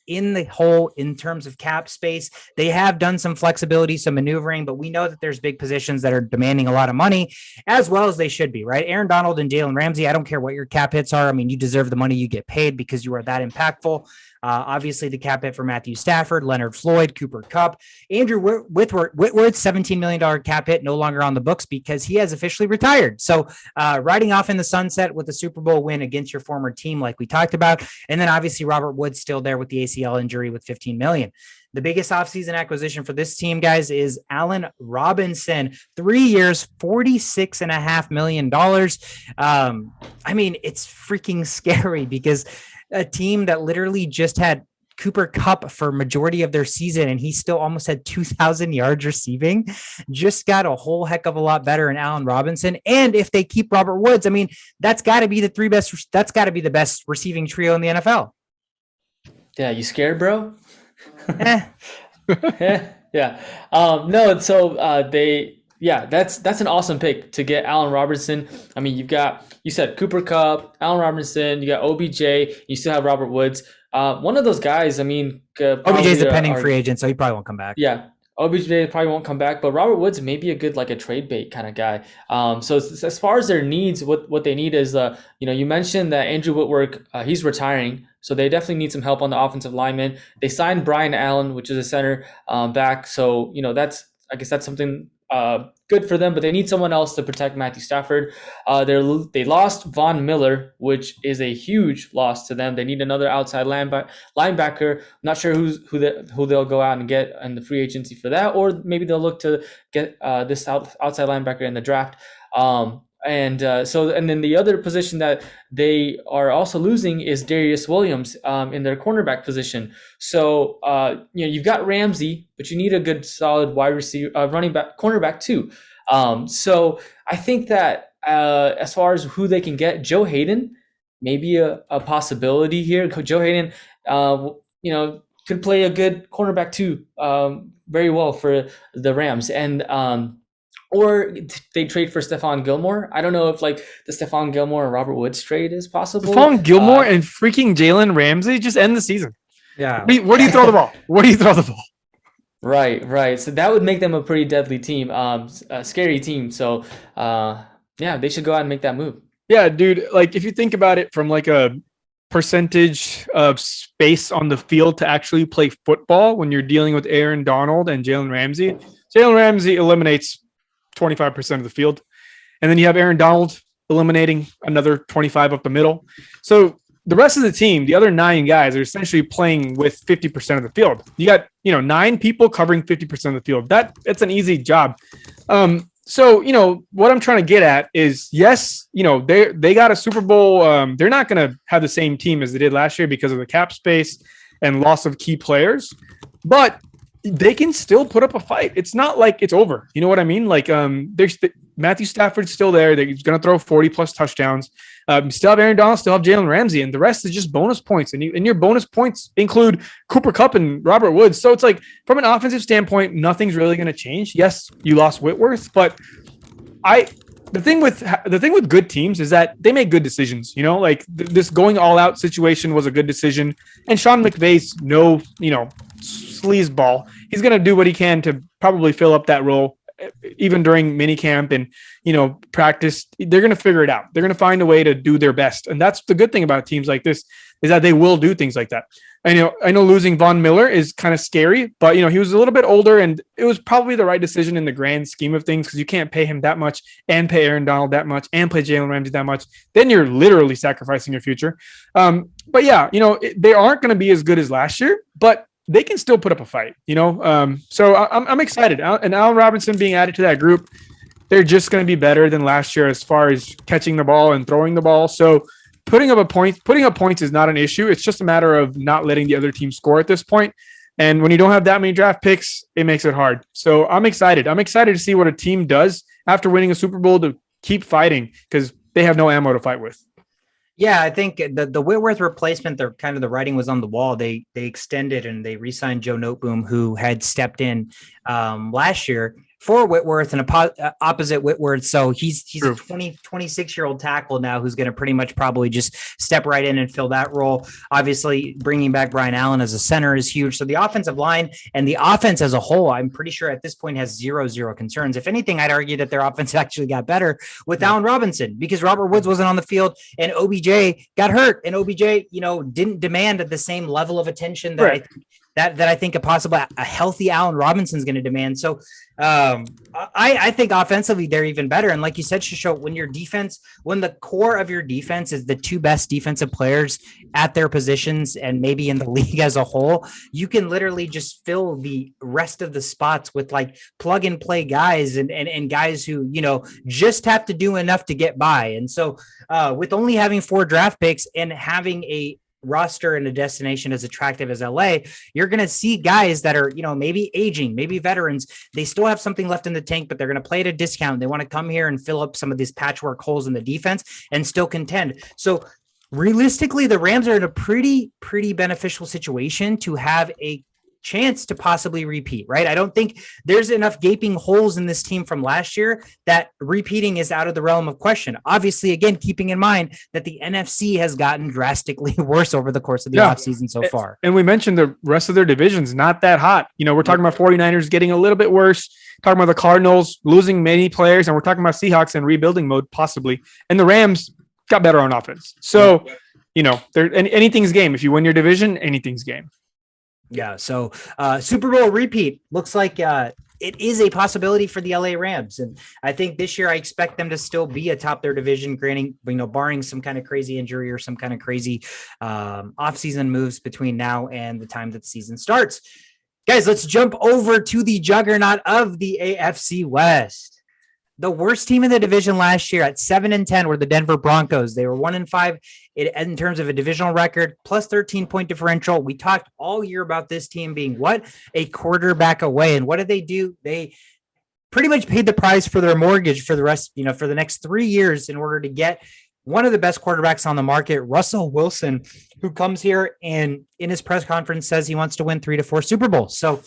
Speaker 1: in the hole in terms of cap space. They have done some flexibility, some maneuvering, but we know that there's big positions that are demanding a lot of money, as well as they should be, right? Aaron Donald and Jalen Ramsey, I don't care what your cap hits are. I mean, you deserve the money you get paid because you are that impactful. Obviously, the cap hit for Matthew Stafford, Leonard Floyd, Cooper Kupp, Andrew Whitworth's $17 million cap hit no longer on the books because he has officially retired. So riding off in the sunset with a Super Bowl win against your former team, like we talked about. And then obviously Robert Woods still there with the ACL injury with $15 million. The biggest offseason acquisition for this team, guys, is Allen Robinson. 3 years, $46.5 million. I mean, it's freaking scary because a team that literally just had Cooper Kupp for majority of their season, and he still almost had 2,000 yards receiving, just got a whole heck of a lot better in Allen Robinson. And if they keep Robert Woods, I mean, that's got to be the best receiving trio in the NFL.
Speaker 2: Yeah, you scared, bro?
Speaker 1: Eh.
Speaker 2: Yeah. No, so that's an awesome pick to get Allen Robinson. I mean, you said Cooper Kupp, Allen Robinson, you got OBJ, you still have Robert Woods. One of those guys, I mean,
Speaker 1: OBJ is a pending free agent, so he probably won't come back.
Speaker 2: Yeah. OBJ probably won't come back, but Robert Woods may be a good, like a trade bait kind of guy. So as far as their needs, what they need is, you mentioned that Andrew Whitworth, he's retiring. So they definitely need some help on the offensive lineman. They signed Brian Allen, which is a center back. So, I guess that's something good for them, but they need someone else to protect Matthew Stafford. They lost Von Miller, which is a huge loss to them. They need another outside linebacker. I'm not sure who they'll go out and get in the free agency for that, or maybe they'll look to get this outside linebacker in the draft. And then the other position that they are also losing is Darius Williams in their cornerback position. So you've got Ramsey, but you need a good solid wide receiver, cornerback too. So I think that as far as who they can get, Joe Hayden may be a possibility here. Joe Hayden, could play a good cornerback too, very well for the Rams. And or they trade for Stephon Gilmore. I don't know if like the Stephon Gilmore and Robert Woods trade is possible.
Speaker 3: Stephon Gilmore and freaking Jalen Ramsey just end the season.
Speaker 1: Yeah.
Speaker 3: Where do you throw the ball? Where do you throw the ball?
Speaker 2: Right. So that would make them a pretty deadly team, a scary team. So, yeah, they should go out and make that move.
Speaker 3: Yeah, dude. Like if you think about it from like a percentage of space on the field to actually play football when you're dealing with Aaron Donald and Jalen Ramsey, Jalen Ramsey eliminates 25% of the field. And then you have Aaron Donald eliminating another 25 up the middle. So the rest of the team, the other 9 guys, are essentially playing with 50% of the field. You got, 9 people covering 50% of the field. That's an easy job. So, what I'm trying to get at is, yes, they got a Super Bowl. They're not going to have the same team as they did last year because of the cap space and loss of key players, but they can still put up a fight. It's not like it's over. You know what I mean? Like, there's Matthew Stafford's still there. He's going to throw 40 plus touchdowns. Still have Aaron Donald, still have Jalen Ramsey, and the rest is just bonus points. And your bonus points include Cooper Kupp and Robert Woods. So it's like, from an offensive standpoint, nothing's really going to change. Yes, you lost Whitworth, but the thing with good teams is that they make good decisions. This going all out situation was a good decision, and Sean McVay's no sleazeball. He's going to do what he can to probably fill up that role, even during minicamp and practice. They're going to figure it out. They're going to find a way to do their best, and that's the good thing about teams like this, is that they will do things like that. I know losing Von Miller is kind of scary, but he was a little bit older, and it was probably the right decision in the grand scheme of things, because you can't pay him that much and pay Aaron Donald that much and play Jalen Ramsey that much. Then you're literally sacrificing your future. But yeah, they aren't going to be as good as last year, but they can still put up a fight. So I'm excited. And Allen Robinson being added to that group, they're just going to be better than last year as far as catching the ball and throwing the ball. So putting up points is not an issue. It's just a matter of not letting the other team score at this point. And when you don't have that many draft picks, it makes it hard. So I'm excited. I'm excited to see what a team does after winning a Super Bowl to keep fighting, because they have no ammo to fight with.
Speaker 1: Yeah, I think the Whitworth replacement, the writing was on the wall. They extended and they re-signed Joe Noteboom, who had stepped in last year for Whitworth and opposite Whitworth. So he's a 26-year-old tackle now who's going to pretty much probably just step right in and fill that role. Obviously, bringing back Brian Allen as a center is huge. So the offensive line and the offense as a whole, I'm pretty sure at this point has zero concerns. If anything, I'd argue that their offense actually got better with Allen Robinson, because Robert Woods wasn't on the field and OBJ got hurt, and OBJ, didn't demand the same level of attention that I think a healthy Allen Robinson is going to demand. So I think offensively they're even better. And like you said, Shisho, when the core of your defense is the 2 best defensive players at their positions and maybe in the league as a whole, you can literally just fill the rest of the spots with like plug and play guys and guys who, just have to do enough to get by. And so with only having 4 draft picks and having a roster and a destination as attractive as LA, you're going to see guys that are, maybe aging, maybe veterans. They still have something left in the tank, but they're going to play at a discount. They want to come here and fill up some of these patchwork holes in the defense and still contend. So realistically, the Rams are in a pretty beneficial situation to have a chance to possibly repeat, right? I don't think there's enough gaping holes in this team from last year that repeating is out of the realm of question. Obviously, again, keeping in mind that the NFC has gotten drastically worse over the course of the offseason so far.
Speaker 3: And we mentioned the rest of their division's not that hot. We're talking about 49ers getting a little bit worse, talking about the Cardinals losing many players, and we're talking about Seahawks in rebuilding mode possibly. And the Rams got better on offense. So, anything's game. If you win your division, anything's game.
Speaker 1: Yeah. So Super Bowl repeat looks like it is a possibility for the LA Rams. And I think this year I expect them to still be atop their division, granting, barring some kind of crazy injury or some kind of crazy offseason moves between now and the time that the season starts. Guys, let's jump over to the juggernaut of the AFC West. The worst team in the division last year at 7-10 were the Denver Broncos. They were 1-5 in terms of a divisional record, plus 13-point differential. We talked all year about this team being a quarterback away. And what did they do? They pretty much paid the price for their mortgage for the rest, for the next 3 years in order to get one of the best quarterbacks on the market, Russell Wilson, who comes here and in his press conference says he wants to win 3 to 4 Super Bowls. So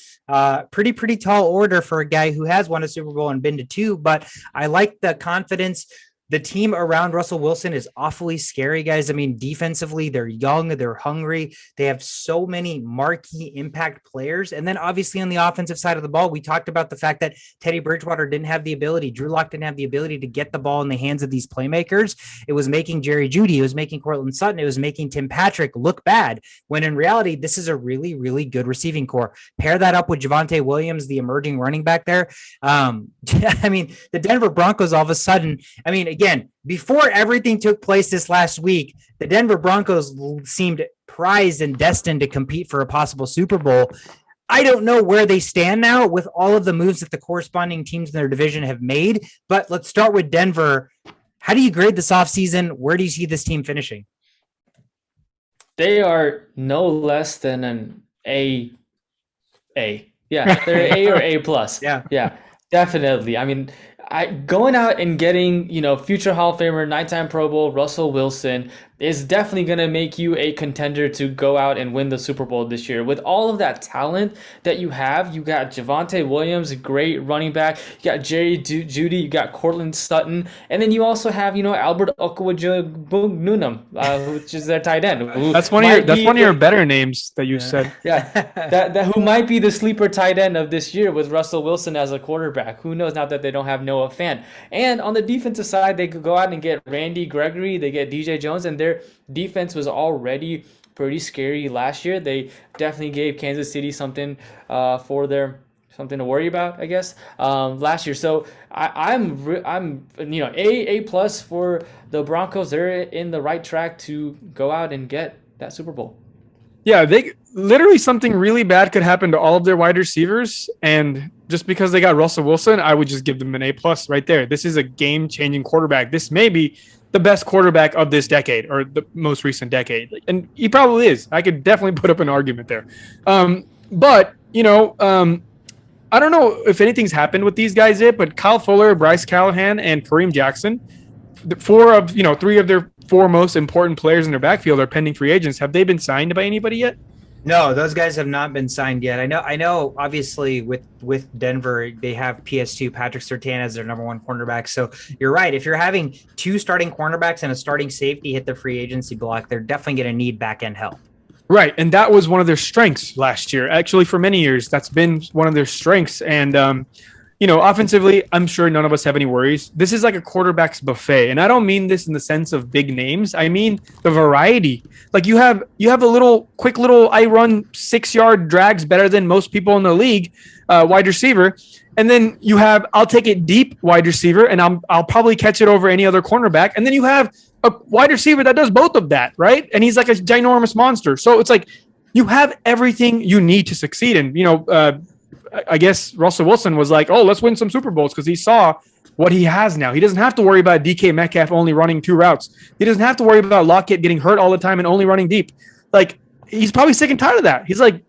Speaker 1: pretty tall order for a guy who has won a Super Bowl and been to 2, but I like the confidence the team around Russell Wilson is awfully scary, guys. I mean, defensively, they're young, they're hungry. They have so many marquee impact players. And then obviously on the offensive side of the ball, we talked about the fact that Teddy Bridgewater didn't have the ability, Drew Lock didn't have the ability to get the ball in the hands of these playmakers. It was making Jerry Jeudy, it was making Cortland Sutton, it was making Tim Patrick look bad, when in reality, this is a really, really good receiving core. Pair that up with Javonte Williams, the emerging running back there. I mean, the Denver Broncos all of a sudden, I mean, again, before everything took place this last week, the Denver Broncos seemed prized and destined to compete for a possible Super Bowl. I don't know where they stand now with all of the moves that the corresponding teams in their division have made, but let's start with Denver. How do you grade this offseason? Where do you see this team finishing?
Speaker 2: They are no less than an A. Yeah, they're A or A plus. Yeah, definitely. I mean, going out and getting, future Hall of Famer, 9-time Pro Bowl, Russell Wilson is definitely going to make you a contender to go out and win the Super Bowl this year. With all of that talent that you have, you got Javonte Williams, a great running back. You got Jerry Jeudy, you got Cortland Sutton, and then you also have, Albert Okwuegbunam, which is their tight end.
Speaker 3: That's one of your better names that you said.
Speaker 2: Yeah, that who might be the sleeper tight end of this year with Russell Wilson as a quarterback. Who knows now that they don't have Noah Fant. And on the defensive side, they could go out and get Randy Gregory, they get DJ Jones, and their defense was already pretty scary last year. They definitely gave Kansas City something something to worry about, I guess, last year. So I'm A plus for the Broncos. They're in the right track to go out and get that Super Bowl.
Speaker 3: Yeah, they literally something really bad could happen to all of their wide receivers, and just because they got Russell Wilson, I would just give them an A plus right there. This is a game-changing quarterback. This may be the best quarterback of this decade or the most recent decade, and he probably is. I could definitely put up an argument there. But I don't know if anything's happened with these guys yet, but Kyle Fuller, Bryce Callahan, and Kareem Jackson, three of their four most important players in their backfield are pending free agents. Have they been signed by anybody yet?
Speaker 1: No, those guys have not been signed yet. I know. Obviously, with Denver, they have PS2 Patrick Surtain as their number one cornerback. So you're right. If you're having two starting cornerbacks and a starting safety hit the free agency block, they're definitely going to need back end help.
Speaker 3: Right, and that was one of their strengths last year. Actually, for many years, that's been one of their strengths. And offensively, I'm sure none of us have any worries. This is like a quarterback's buffet, and I don't mean this in the sense of big names. I mean the variety. Like you have a quick little I run 6-yard drags better than most people in the league, wide receiver, and then you have I'll take it deep wide receiver, and I'll probably catch it over any other cornerback, and then you have a wide receiver that does both of that, right? And he's like a ginormous monster. So it's like you have everything you need to succeed. And I guess Russell Wilson was like, oh, let's win some Super Bowls because he saw what he has now. He doesn't have to worry about DK Metcalf only running 2 routes. He doesn't have to worry about Lockett getting hurt all the time and only running deep. Like, he's probably sick and tired of that. He's like,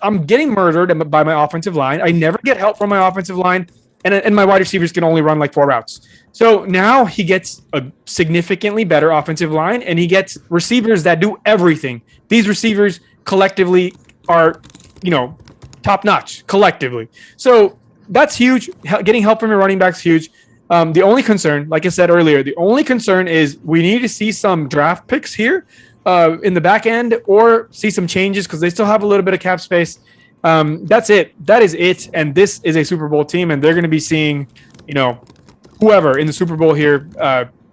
Speaker 3: I'm getting murdered by my offensive line. I never get help from my offensive line, and my wide receivers can only run like 4 routes. So now he gets a significantly better offensive line, and he gets receivers that do everything. These receivers collectively are, top notch collectively. So that's huge. Getting help from your running back's huge. The only concern, like I said earlier, is we need to see some draft picks here in the back end or see some changes because they still have a little bit of cap space. That's it. That is it. And this is a Super Bowl team, and they're going to be seeing, whoever in the Super Bowl here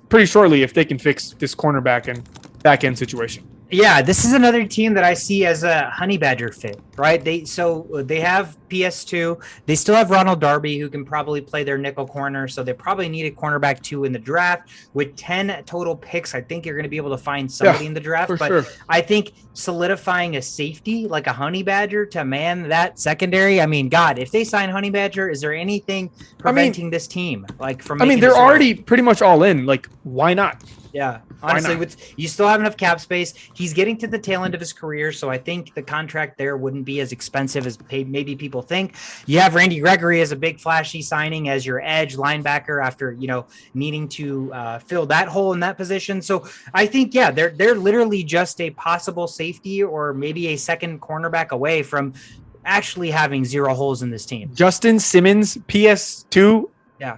Speaker 3: pretty shortly if they can fix this cornerback and back end situation.
Speaker 1: Yeah, this is another team that I see as a Honey Badger fit, right? They have PS2. They still have Ronald Darby, who can probably play their nickel corner. So they probably need a cornerback 2 in the draft. With 10 total picks, I think you're going to be able to find somebody in the draft. But sure. I think solidifying a safety like a Honey Badger to man that secondary. I mean, God, if they sign Honey Badger, is there anything preventing this team from?
Speaker 3: They're already pretty much all in. Like, why not?
Speaker 1: Yeah, honestly, you still have enough cap space. He's getting to the tail end of his career, so I think the contract there wouldn't be as expensive as maybe people think. You have Randy Gregory as a big flashy signing as your edge linebacker after needing to fill that hole in that position. So I think they're literally just a possible safety or maybe a second cornerback away from actually having 0 holes in this team.
Speaker 3: Justin Simmons, PS2,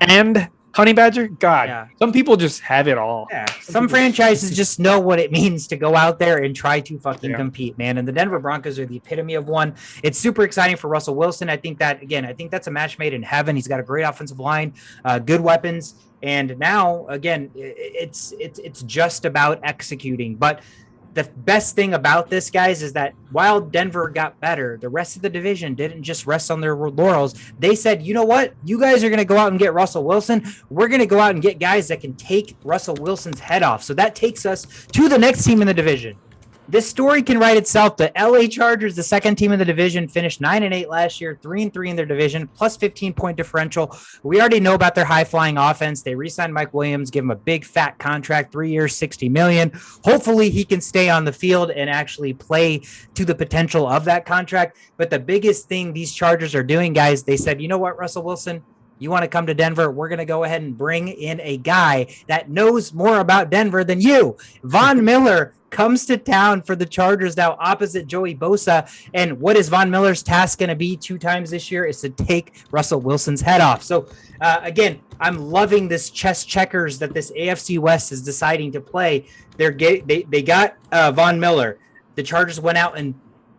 Speaker 3: and Honey Badger, God,
Speaker 1: Yeah.
Speaker 3: some people just have it all.
Speaker 1: Yeah, some franchises just know what it means to go out there and try to fucking
Speaker 3: Yeah.
Speaker 1: compete, man. And the Denver Broncos are the epitome of one. It's super exciting for Russell Wilson. I think that's a match made in heaven. He's got a great offensive line, good weapons, and now again, it's just about executing. But the best thing about this, guys, is that while Denver got better, the rest of the division didn't just rest on their laurels. They said, you know what? You guys are going to go out and get Russell Wilson. We're going to go out and get guys that can take Russell Wilson's head off. So that takes us to the next team in the division. This story can write itself. The LA Chargers, the second team in the division, finished 9-8 last year, 3-3 in their division, plus 15-point differential. We already know about their high-flying offense. They re-signed Mike Williams, give him a big fat contract, 3 years, $60 million. Hopefully he can stay on the field and actually play to the potential of that contract. But the biggest thing these Chargers are doing, guys, they said, you know what, Russell Wilson? You want to come to Denver? We're going to go ahead and bring in a guy that knows more about Denver than you. Von Miller comes to town for the Chargers now opposite Joey Bosa. And what is Von Miller's task going to be 2 times this year is to take Russell Wilson's head off. So again, I'm loving this chess checkers that this AFC West is deciding to play. They got Von Miller. The Chargers went out and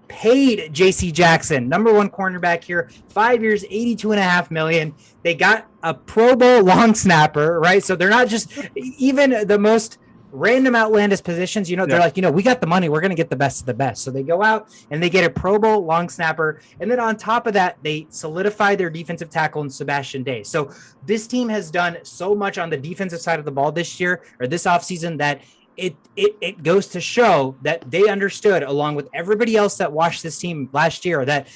Speaker 1: paid J.C. Jackson, number 1 cornerback here, 5 years, $82.5 million. They got a Pro Bowl long snapper, right? So they're not just even the most random outlandish positions, they're like, we got the money, we're going to get the best of the best. So they go out and they get a Pro Bowl long snapper. And then on top of that, they solidify their defensive tackle in Sebastian Day. So this team has done so much on the defensive side of the ball this year or this offseason that it goes to show that they understood, along with everybody else that watched this team last year, that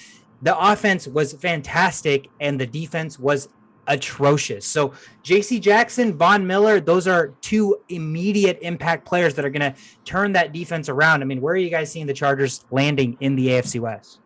Speaker 1: the offense was fantastic and the defense was atrocious. So JC Jackson, Von Miller, those are 2 immediate impact players that are going to turn that defense around. I mean, where are you guys seeing the Chargers landing in the AFC West?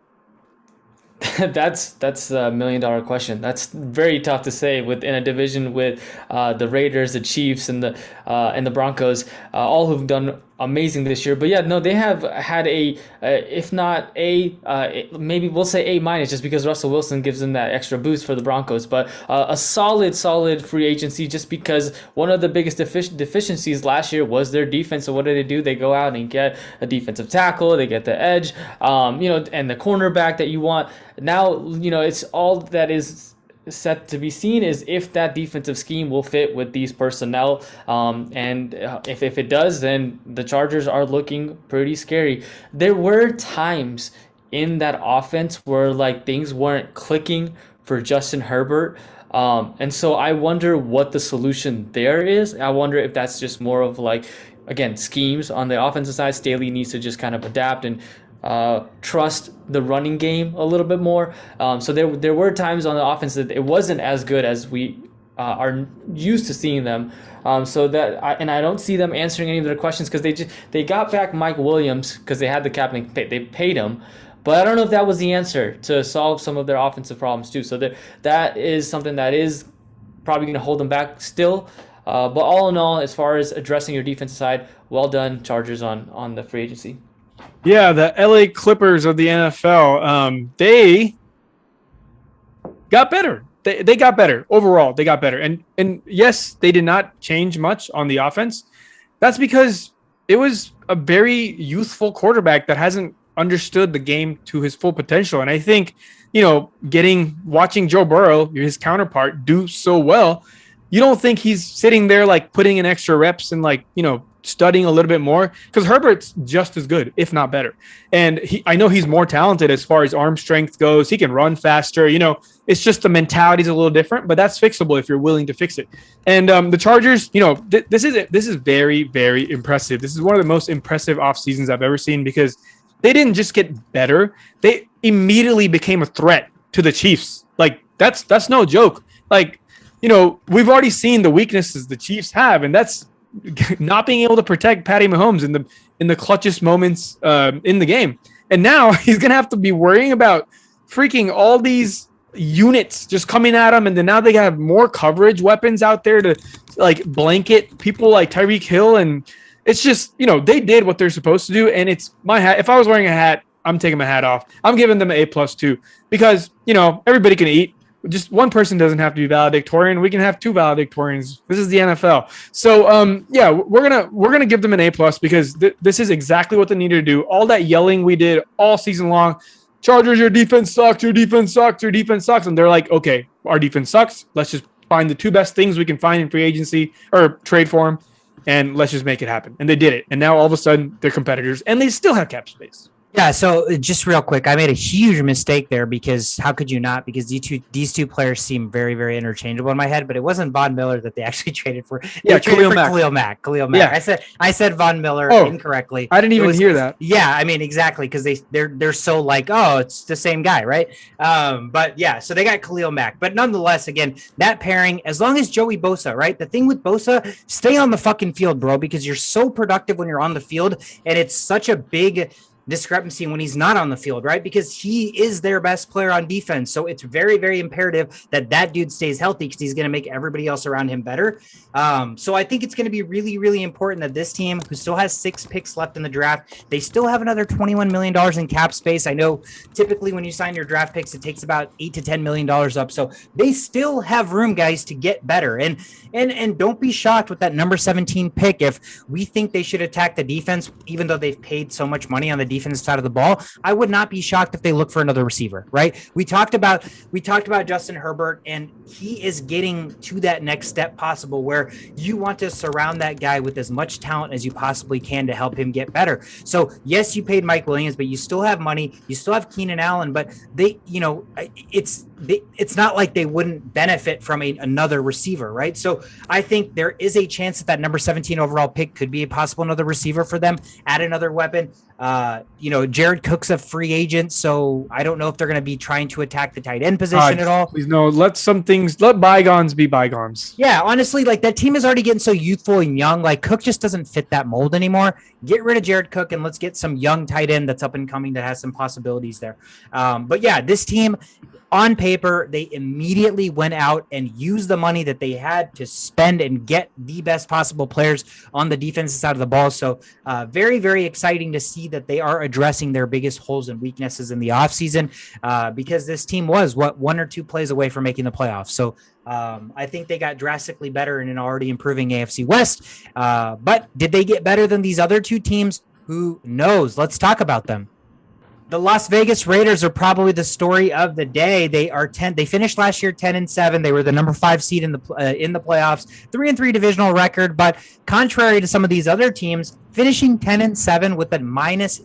Speaker 2: That's a $1 million question. That's very tough to say within a division with the Raiders, the Chiefs, and the Broncos, all who've done amazing this year. But yeah, no, they have had if not maybe we'll say A- just because Russell Wilson gives them that extra boost for the Broncos. But a solid free agency, just because one of the biggest deficiencies last year was their defense. So what do? They go out and get a defensive tackle, they get the edge, and the cornerback that you want. Now, it's all that is set to be seen is if that defensive scheme will fit with these personnel. And if it does, then the Chargers are looking pretty scary. There were times in that offense where things weren't clicking for Justin Herbert. And so I wonder what the solution there is. I wonder if that's just more of again, schemes on the offensive side. Staley needs to just kind of adapt and trust the running game a little bit more. So there were times on the offense that it wasn't as good as we are used to seeing them. So that I don't see them answering any of their questions because they got back Mike Williams because they had the cap and they paid him. But I don't know if that was the answer to solve some of their offensive problems too. So that is something that is probably going to hold them back still. But all in all, as far as addressing your defensive side, well done, Chargers, on the free agency.
Speaker 3: Yeah, the LA Clippers of the NFL, they got better. They got better overall. They got better. And yes, they did not change much on the offense. That's because it was a very youthful quarterback that hasn't understood the game to his full potential. And I think, watching Joe Burrow, his counterpart, do so well, you don't think he's sitting there putting in extra reps and studying a little bit more, because Herbert's just as good, if not better. And I know he's more talented as far as arm strength goes. He can run faster. It's just the mentality is a little different, but that's fixable if you're willing to fix it. And the Chargers, this is very, very impressive. This is one of the most impressive off seasons I've ever seen, because they didn't just get better. They immediately became a threat to the Chiefs. That's no joke. We've already seen the weaknesses the Chiefs have, and that's not being able to protect Patty Mahomes in the clutchest moments in the game. And now he's going to have to be worrying about freaking all these units just coming at him. And then now they have more coverage weapons out there to blanket people like Tyreek Hill. And it's just, they did what they're supposed to do. And it's my hat. If I was wearing a hat, I'm taking my hat off. I'm giving them an A+ too, because, everybody can eat. just one person doesn't have to be valedictorian. We can have two valedictorians. This is the NFL. So yeah, we're gonna give them an A+ because this is exactly what they needed to do. All that yelling we did all season long. Chargers, your defense sucks. Your defense sucks. Your defense sucks. And they're like, okay, our defense sucks. Let's just find the two best things we can find in free agency or trade for them, and let's just make it happen. And they did it. And now all of a sudden they're competitors, and they still have cap space.
Speaker 1: Yeah, so just real quick, I made a huge mistake there because how could you not? Because these two players seem very, very interchangeable in my head, but it wasn't Von Miller that they actually traded for. They traded for Khalil Mack. Yeah. I said Von Miller incorrectly.
Speaker 3: I didn't even hear that.
Speaker 1: Yeah, I mean exactly because they're so like, oh, it's the same guy, right? But yeah, so they got Khalil Mack, but nonetheless, again, that pairing, as long as Joey Bosa, right? The thing with Bosa, stay on the fucking field, bro, because you're so productive when you're on the field, and it's such a big discrepancy when he's not on the field, right? Because he is their best player on defense. So it's very, very imperative that dude stays healthy because he's going to make everybody else around him better. So I think it's going to be really, really important that this team, who still has 6 picks left in the draft, they still have another $21 million in cap space. I know typically when you sign your draft picks, it takes about $8 to $10 million up. So they still have room, guys, to get better. And don't be shocked with that number 17 pick if we think they should attack the defense, even though they've paid so much money on the defense side of the ball. I would not be shocked if they look for another receiver, right? We talked about Justin Herbert, and he is getting to that next step possible where you want to surround that guy with as much talent as you possibly can to help him get better. So yes, you paid Mike Williams, but you still have money. You still have Keenan Allen, but it's not like they wouldn't benefit from another receiver, right? So I think there is a chance that number 17 overall pick could be a possible another receiver for them, add another weapon. Jared Cook's a free agent, so I don't know if they're going to be trying to attack the tight end position at all.
Speaker 3: Please no, let bygones be bygones.
Speaker 1: Yeah, honestly, like that team is already getting so youthful and young. Like Cook just doesn't fit that mold anymore. Get rid of Jared Cook and let's get some young tight end that's up and coming that has some possibilities there. But yeah, this team, on paper, they immediately went out and used the money that they had to spend and get the best possible players on the defensive side of the ball. So very, very exciting to see that they are addressing their biggest holes and weaknesses in the offseason because this team was, 1 or 2 plays away from making the playoffs. So I think they got drastically better in an already improving AFC West. But did they get better than these other 2 teams? Who knows? Let's talk about them. The Las Vegas Raiders are probably the story of the day. They finished last year 10-7. They were the number 5 seed in the playoffs, 3-3 divisional record. But contrary to some of these other teams, finishing 10-7 with a minus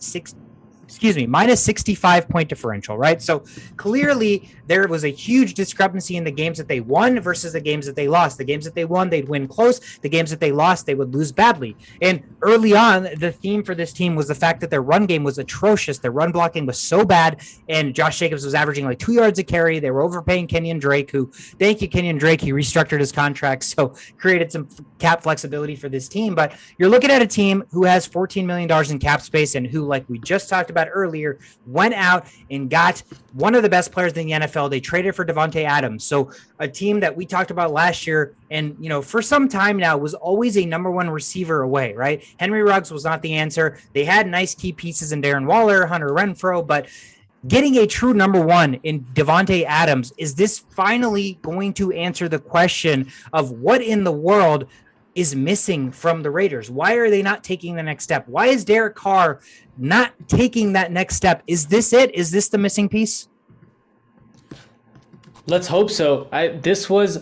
Speaker 1: 65 point differential, right? So clearly there was a huge discrepancy in the games that they won versus the games that they lost. The games that they won, they'd win close. The games that they lost, they would lose badly. And early on, the theme for this team was the fact that their run game was atrocious. Their run blocking was so bad, and Josh Jacobs was averaging like 2 yards a carry. They were overpaying Kenyon Drake, thank you, Kenyon Drake. He restructured his contract, so created some cap flexibility for this team. But you're looking at a team who has $14 million in cap space and who, like we just talked about earlier, went out and got one of the best players in the NFL. They traded for Davante Adams. So a team that we talked about last year and, for some time now was always a number 1 receiver away, right? Henry Ruggs was not the answer. They had nice key pieces in Darren Waller, Hunter Renfrow, but getting a true number 1 in Davante Adams, is this finally going to answer the question of what in the world is missing from the Raiders? Why are they not taking the next step? Why is Derek Carr not taking that next step? Is this it? Is this the missing piece?
Speaker 2: Let's hope so. This was,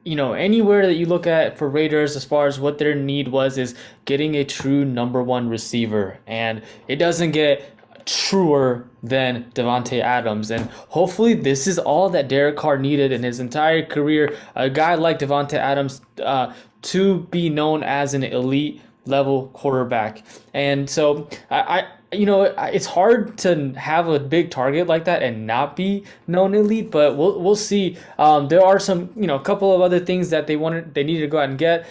Speaker 2: anywhere that you look at for Raiders as far as what their need is getting a true number 1 receiver. And it doesn't get truer than Davante Adams. And hopefully this is all that Derek Carr needed in his entire career. A guy like Davante Adams to be known as an elite level quarterback. And so it's hard to have a big target like that and not be known elite, but we'll see. There are some, a couple of other things that they needed to go out and get,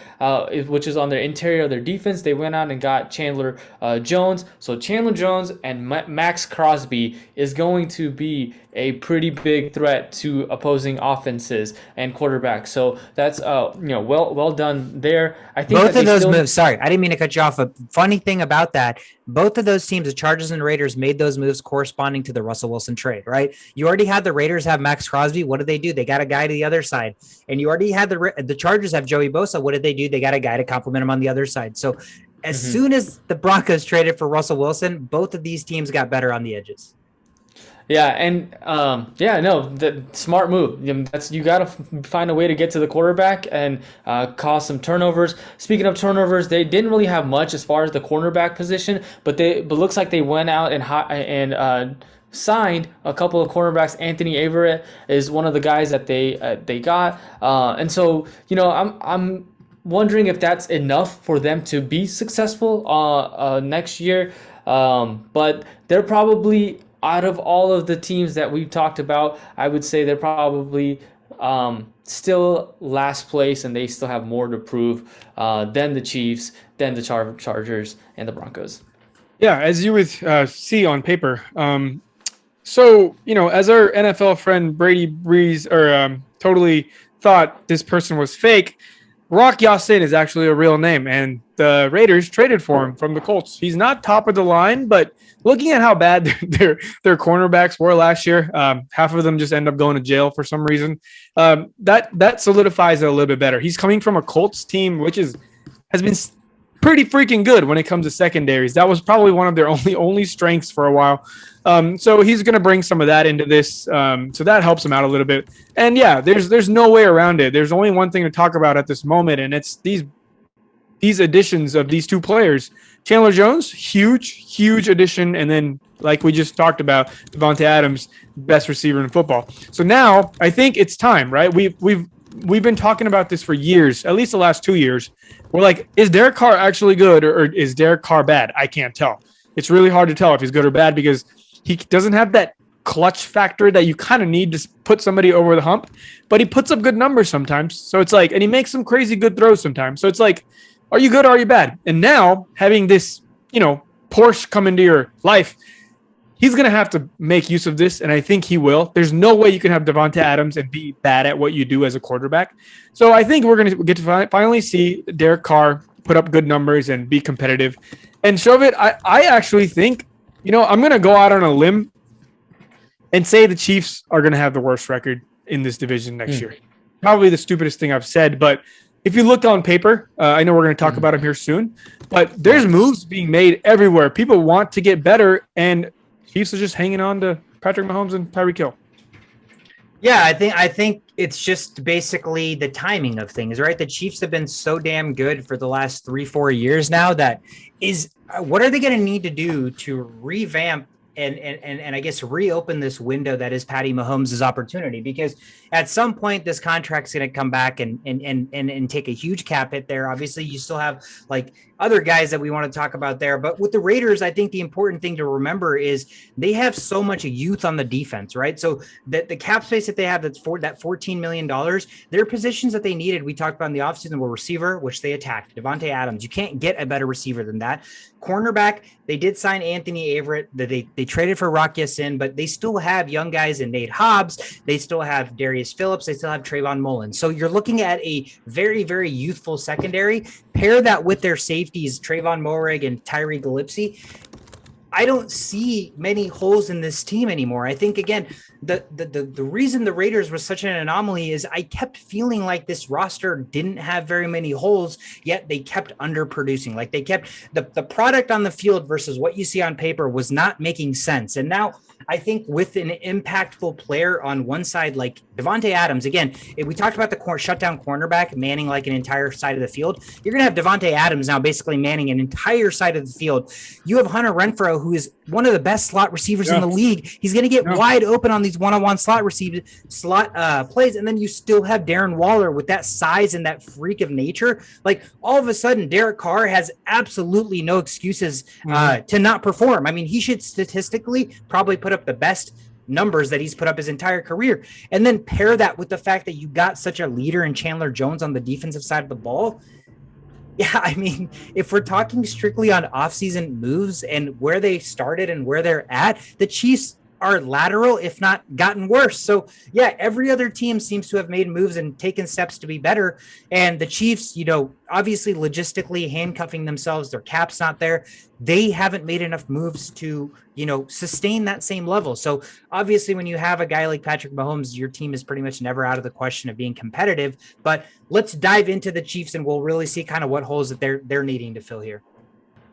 Speaker 2: which is on their interior of their defense. They went out and got Chandler Jones. So Chandler Jones and Max Crosby is going to be a pretty big threat to opposing offenses and quarterbacks. So that's well done there. I think
Speaker 1: both of those moves. Sorry, I didn't mean to cut you off. A funny thing about that, both of those teams, the Chargers and Raiders, made those moves corresponding to the Russell Wilson trade, right? You already had the Raiders have Max Crosby. What did they do? They got a guy to the other side. And you already had the Chargers have Joey Bosa. What did they do? They got a guy to complement him on the other side. So as soon as the Broncos traded for Russell Wilson, both of these teams got better on the edges.
Speaker 2: Yeah, and the smart move. You got to find a way to get to the quarterback and cause some turnovers. Speaking of turnovers, they didn't really have much as far as the cornerback position, but looks like they went out and signed a couple of cornerbacks. Anthony Averett is one of the guys that they got, and so I'm wondering if that's enough for them to be successful next year. But they're probably, out of all of the teams that we've talked about, I would say they're probably still last place, and they still have more to prove than the Chiefs, than the Chargers, and the Broncos.
Speaker 3: Yeah, as you would see on paper. So, as our NFL friend Brady Breeze totally thought this person was fake, Rock Ya-Sin is actually a real name, and the Raiders traded for him from the Colts. He's not top of the line, but looking at how bad their cornerbacks were last year, half of them just end up going to jail for some reason. That solidifies it a little bit better. He's coming from a Colts team, which has been pretty freaking good when it comes to secondaries. That was probably one of their only strengths for a while. So he's going to bring some of that into this. So that helps him out a little bit. And yeah, there's no way around it. There's only one thing to talk about at this moment, and it's these additions of these two players. Chandler Jones, huge addition, and then like we just talked about, Davante Adams, best receiver in football. So now I think it's time, right? We've been talking about this for years, at least the last 2 years. We're like, is Derek Carr actually good or is Derek Carr bad? I can't tell. It's really hard to tell if he's good or bad because he doesn't have that clutch factor that you kind of need to put somebody over the hump, but he puts up good numbers sometimes. So it's like, and he makes some crazy good throws sometimes. So it's like, are you good or are you bad? And now having this, Porsche come into your life, he's going to have to make use of this, and I think he will. There's no way you can have Davante Adams and be bad at what you do as a quarterback. So I think we're going to get to finally see Derek Carr put up good numbers and be competitive. And Shovit, I actually think, I'm going to go out on a limb and say the Chiefs are going to have the worst record in this division next year. Probably the stupidest thing I've said, but if you look on paper, I know we're going to talk about them here soon, but there's moves being made everywhere. People want to get better, and Chiefs are just hanging on to Patrick Mahomes and Tyreek Hill.
Speaker 1: Yeah, I think it's just basically the timing of things, right? The Chiefs have been so damn good for the last 3-4 years now that what are they going to need to do to revamp and I guess reopen this window that is Patty Mahomes' opportunity? Because at some point this contract's going to come back and take a huge cap hit there. Obviously, you still have like other guys that we want to talk about there, but with the Raiders, I think the important thing to remember is they have so much youth on the defense, right? So the cap space that they have, that $14 million, their positions that they needed, we talked about in the offseason, were receiver, which they attacked. Davante Adams, you can't get a better receiver than that. Cornerback, they did sign Anthony Averett. They traded for Rock Ya-Sin, but they still have young guys in Nate Hobbs. They still have Darius Phillips. They still have Trayvon Mullen. So you're looking at a very, very youthful secondary. Pair that with their safeties, Trayvon Moehrig and Tyree Gillespie. I don't see many holes in this team anymore. I think, again, the reason the Raiders was such an anomaly is I kept feeling like this roster didn't have very many holes, yet they kept underproducing. Like they kept the product on the field versus what you see on paper was not making sense. And now I think with an impactful player on one side, like Davante Adams, again, if we talked about the shutdown cornerback manning like an entire side of the field, you're going to have Davante Adams now basically manning an entire side of the field. You have Hunter Renfrow, who is one of the best slot receivers in the league. He's going to get wide open on these one-on-one slot plays. And then you still have Darren Waller with that size and that freak of nature. Like all of a sudden, Derek Carr has absolutely no excuses to not perform. I mean, he should statistically probably put up the best numbers that he's put up his entire career. And then pair that with the fact that you got such a leader in Chandler Jones on the defensive side of the ball. Yeah, I mean, if we're talking strictly on offseason moves and where they started and where they're at, the Chiefs are lateral, if not gotten worse. So yeah, every other team seems to have made moves and taken steps to be better. And the Chiefs, obviously logistically handcuffing themselves, their cap's not there. They haven't made enough moves to, sustain that same level. So obviously when you have a guy like Patrick Mahomes, your team is pretty much never out of the question of being competitive. But let's dive into the Chiefs and we'll really see kind of what holes that they're needing to fill here.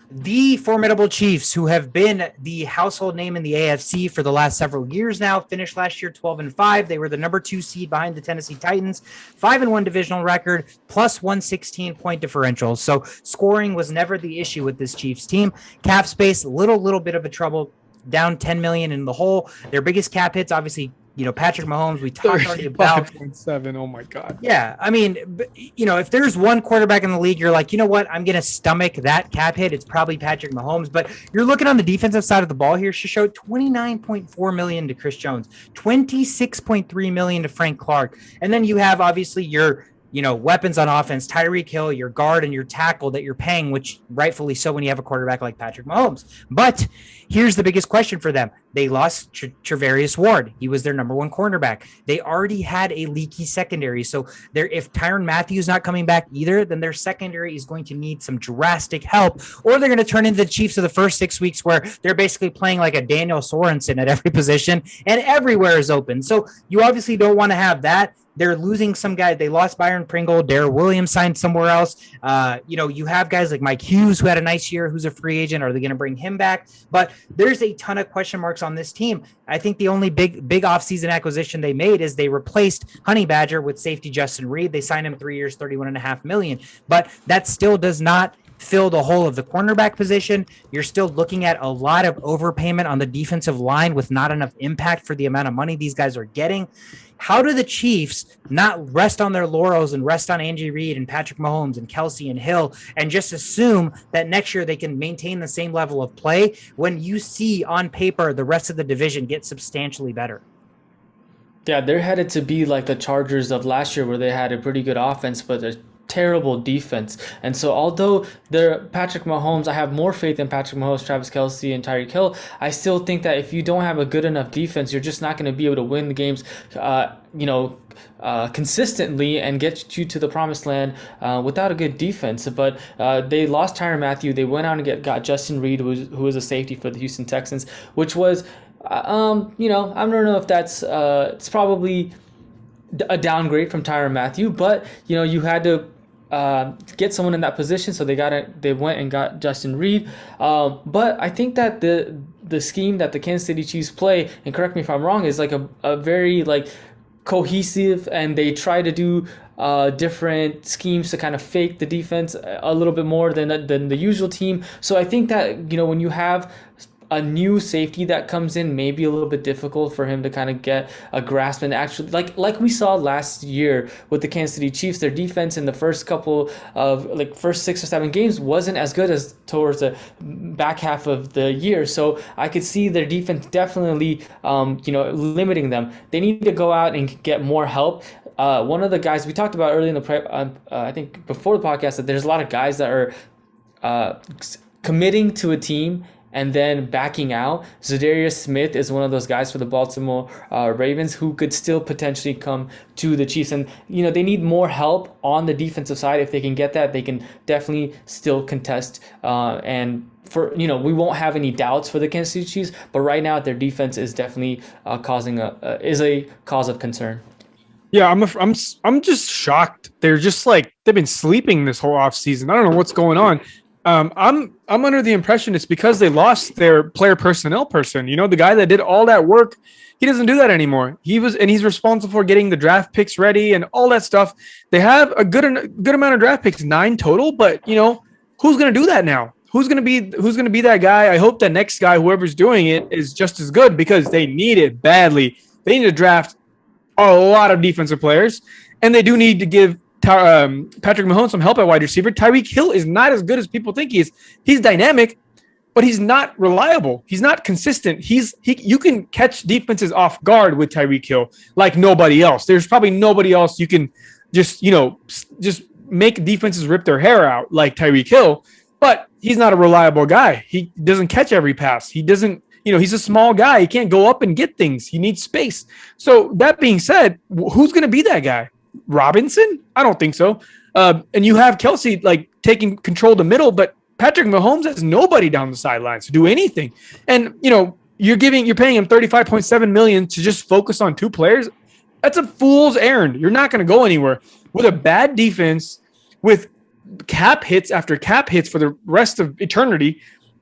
Speaker 1: The formidable Chiefs, who have been the household name in the AFC for the last several years now, finished last year 12-5. They were the number 2 seed behind the Tennessee Titans, 5-1 divisional record, plus 116-point differential. So scoring was never the issue with this Chiefs team. Cap space, little bit of a trouble, down 10 million in the hole. Their biggest cap hits, obviously, Patrick Mahomes, we talked already about
Speaker 3: 35.7. Oh my God.
Speaker 1: Yeah. I mean, if there's one quarterback in the league, you're like, you know what, I'm going to stomach that cap hit. It's probably Patrick Mahomes, but you're looking on the defensive side of the ball here. She showed 29.4 million to Chris Jones, 26.3 million to Frank Clark. And then you have obviously your, weapons on offense, Tyreek Hill, your guard and your tackle that you're paying, which rightfully so when you have a quarterback like Patrick Mahomes. But here's the biggest question for them. They lost Trevarius Ward. He was their number 1 cornerback. They already had a leaky secondary. So if Tyrann Mathieu not coming back either, then their secondary is going to need some drastic help, or they're going to turn into the Chiefs of the first 6 weeks where they're basically playing like a Daniel Sorensen at every position and everywhere is open. So you obviously don't want to have that. They're losing some guys. They lost Byron Pringle. Darrell Williams signed somewhere else. You have guys like Mike Hughes, who had a nice year, who's a free agent. Are they going to bring him back? But there's a ton of question marks on this team. I think the only big offseason acquisition they made is they replaced Honey Badger with safety Justin Reed. They signed him 3 years, $31.5 million. But that still does not fill the hole of the cornerback position. You're still looking at a lot of overpayment on the defensive line with not enough impact for the amount of money these guys are getting. How do the Chiefs not rest on their laurels and rest on Andy Reid and Patrick Mahomes and Kelsey and Hill and just assume that next year they can maintain the same level of play when you see on paper the rest of the division get substantially better?
Speaker 2: Yeah, they're headed to be like the Chargers of last year, where they had a pretty good offense, but a terrible defense. And so although they're Patrick Mahomes, I have more faith in Patrick Mahomes, Travis Kelsey, and Tyreek Hill, I still think that if you don't have a good enough defense, you're just not going to be able to win the games consistently and get you to the promised land without a good defense. But they lost Tyrann Mathieu. They went out and got Justin Reed, who was a safety for the Houston Texans, which was I don't know if that's it's probably a downgrade from Tyrann Mathieu, but you had to get someone in that position, so they went and got Justin Reed. But I think that the scheme that the Kansas City Chiefs play, and correct me if I'm wrong, is like a very like cohesive, and they try to do different schemes to kind of fake the defense a little bit more than the usual team. So I think that when you have a new safety that comes in, may be a little bit difficult for him to kind of get a grasp, and actually like we saw last year with the Kansas City Chiefs, their defense in the first couple of first 6 or 7 games wasn't as good as towards the back half of the year. So I could see their defense definitely limiting them. They need to go out and get more help. One of the guys we talked about early in the I think before the podcast, that there's a lot of guys that are committing to a team and then backing out. Zadarius Smith is one of those guys for the Baltimore Ravens who could still potentially come to the Chiefs. And, they need more help on the defensive side. If they can get that, they can definitely still contest. And we won't have any doubts for the Kansas City Chiefs, but right now their defense is definitely causing a cause of concern.
Speaker 3: Yeah, I'm just shocked. They're just like, they've been sleeping this whole offseason. I don't know what's going on. I'm under the impression it's because they lost their player personnel person. The guy that did all that work, he doesn't do that anymore. He's responsible for getting the draft picks ready and all that stuff. They have a good amount of draft picks, 9 total, but who's going to do that now? Who's going to be that guy? I hope the next guy, whoever's doing it, is just as good, because they need it badly. They need to draft a lot of defensive players, and they do need to give Patrick Mahomes some help at wide receiver. Tyreek Hill is not as good as people think he is. He's dynamic, but he's not reliable. He's not consistent. You can catch defenses off guard with Tyreek Hill like nobody else. There's probably nobody else you can just make defenses rip their hair out like Tyreek Hill, but he's not a reliable guy. He doesn't catch every pass. He doesn't, he's a small guy. He can't go up and get things. He needs space. So that being said, who's going to be that guy? Robinson? I don't think so. And you have Kelsey like taking control of the middle, but Patrick Mahomes has nobody down the sidelines to do anything. And you're paying him $35.7 million to just focus on 2 players. That's a fool's errand. You're not going to go anywhere with a bad defense, with cap hits after cap hits for the rest of eternity,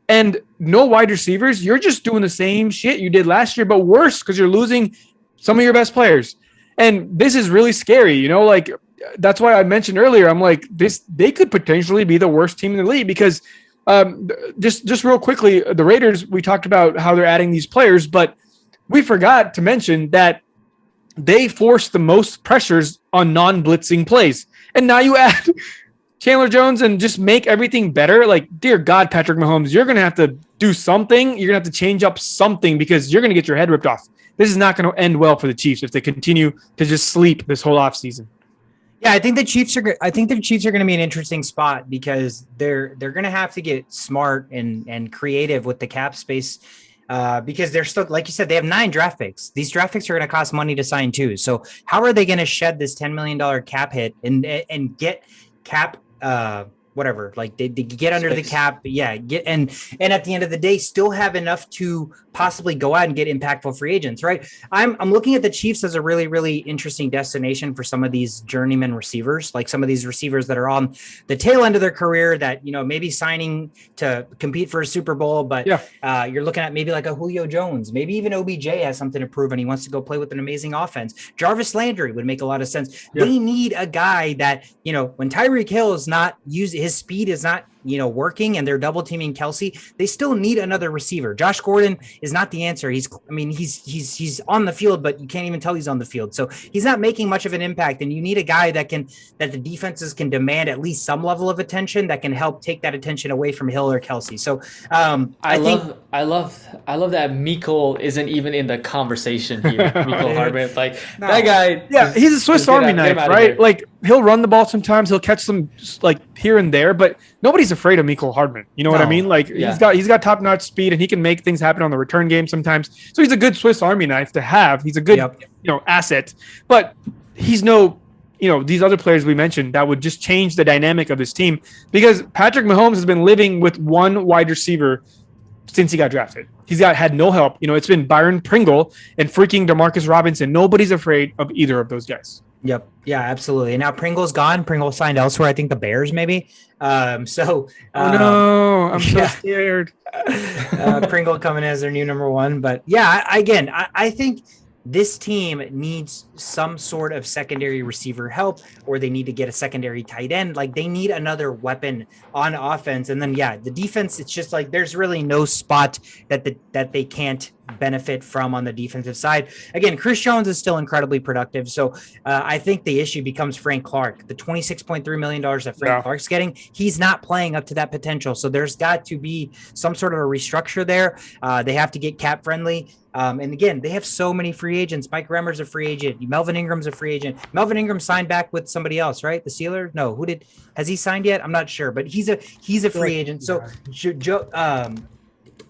Speaker 3: and no wide receivers. You're just doing the same shit you did last year, but worse because you're losing some of your best players. And this is really scary. Like that's why I mentioned earlier, I'm like, they could potentially be the worst team in the league because just real quickly, the Raiders, we talked about how they're adding these players, but we forgot to mention that they force the most pressures on non-blitzing plays. And now you add Chandler Jones and just make everything better. Like, dear God, Patrick Mahomes, you're going to have to do something. You're going to have to change up something because you're going to get your head ripped off. This is not going to end well for the Chiefs if they continue to just sleep this whole offseason.
Speaker 1: Yeah, I think the Chiefs are going to be an interesting spot because they're going to have to get smart and creative with the cap space. Because they're still, like you said, they have 9 draft picks. These draft picks are going to cost money to sign too. So how are they going to shed this $10 million cap hit and get cap, whatever, like they get under the cap. Yeah. And at the end of the day, still have enough to possibly go out and get impactful free agents, right? I'm looking at the Chiefs as a really, really interesting destination for some of these journeyman receivers, like some of these receivers that are on the tail end of their career that, maybe signing to compete for a Super Bowl, but you're looking at maybe like a Julio Jones, maybe even OBJ has something to prove and he wants to go play with an amazing offense. Jarvis Landry would make a lot of sense. Yeah. They need a guy that, when Tyreek Hill is not using, his speed is not, working and they're double teaming Kelsey, they still need another receiver. Josh Gordon is not the answer. He's on the field, but you can't even tell he's on the field. So he's not making much of an impact. And you need a guy that the defenses can demand at least some level of attention that can help take that attention away from Hill or Kelsey. So I love
Speaker 2: that Mecole isn't even in the conversation here. Mecole Hardman, like that guy.
Speaker 3: Yeah, he's a Swiss Army knife, right? Like he'll run the ball sometimes, he'll catch some like here and there, but nobody's afraid of Mecole Hardman. You know what I mean? Like he's got top-notch speed and he can make things happen on the return game sometimes. So he's a good Swiss Army knife to have. He's a good asset, but he's no these other players we mentioned that would just change the dynamic of this team because Patrick Mahomes has been living with one wide receiver since he got drafted. He's had no help. It's been Byron Pringle and freaking Demarcus Robinson. Nobody's afraid of either of those guys.
Speaker 1: Yep. Yeah, absolutely. And now Pringle's gone. Pringle signed elsewhere. I think the Bears maybe.
Speaker 3: Oh no, I'm so scared.
Speaker 1: Pringle coming as their new number 1. But yeah, I think this team needs some sort of secondary receiver help, or they need to get a secondary tight end. Like they need another weapon on offense. And then, the defense, it's just like, there's really no spot that they can't benefit from on the defensive side. Again, Chris Jones is still incredibly productive. So I think the issue becomes Frank Clark, the $26.3 million that Frank Clark's getting. He's not playing up to that potential. So there's got to be some sort of a restructure there. They have to get cap friendly. And again, they have so many free agents. Mike Remmer's a free agent. Melvin Ingram's a free agent. Melvin Ingram signed back with somebody else, right? The Steelers? No, has he signed yet? I'm not sure, but he's a free agent. So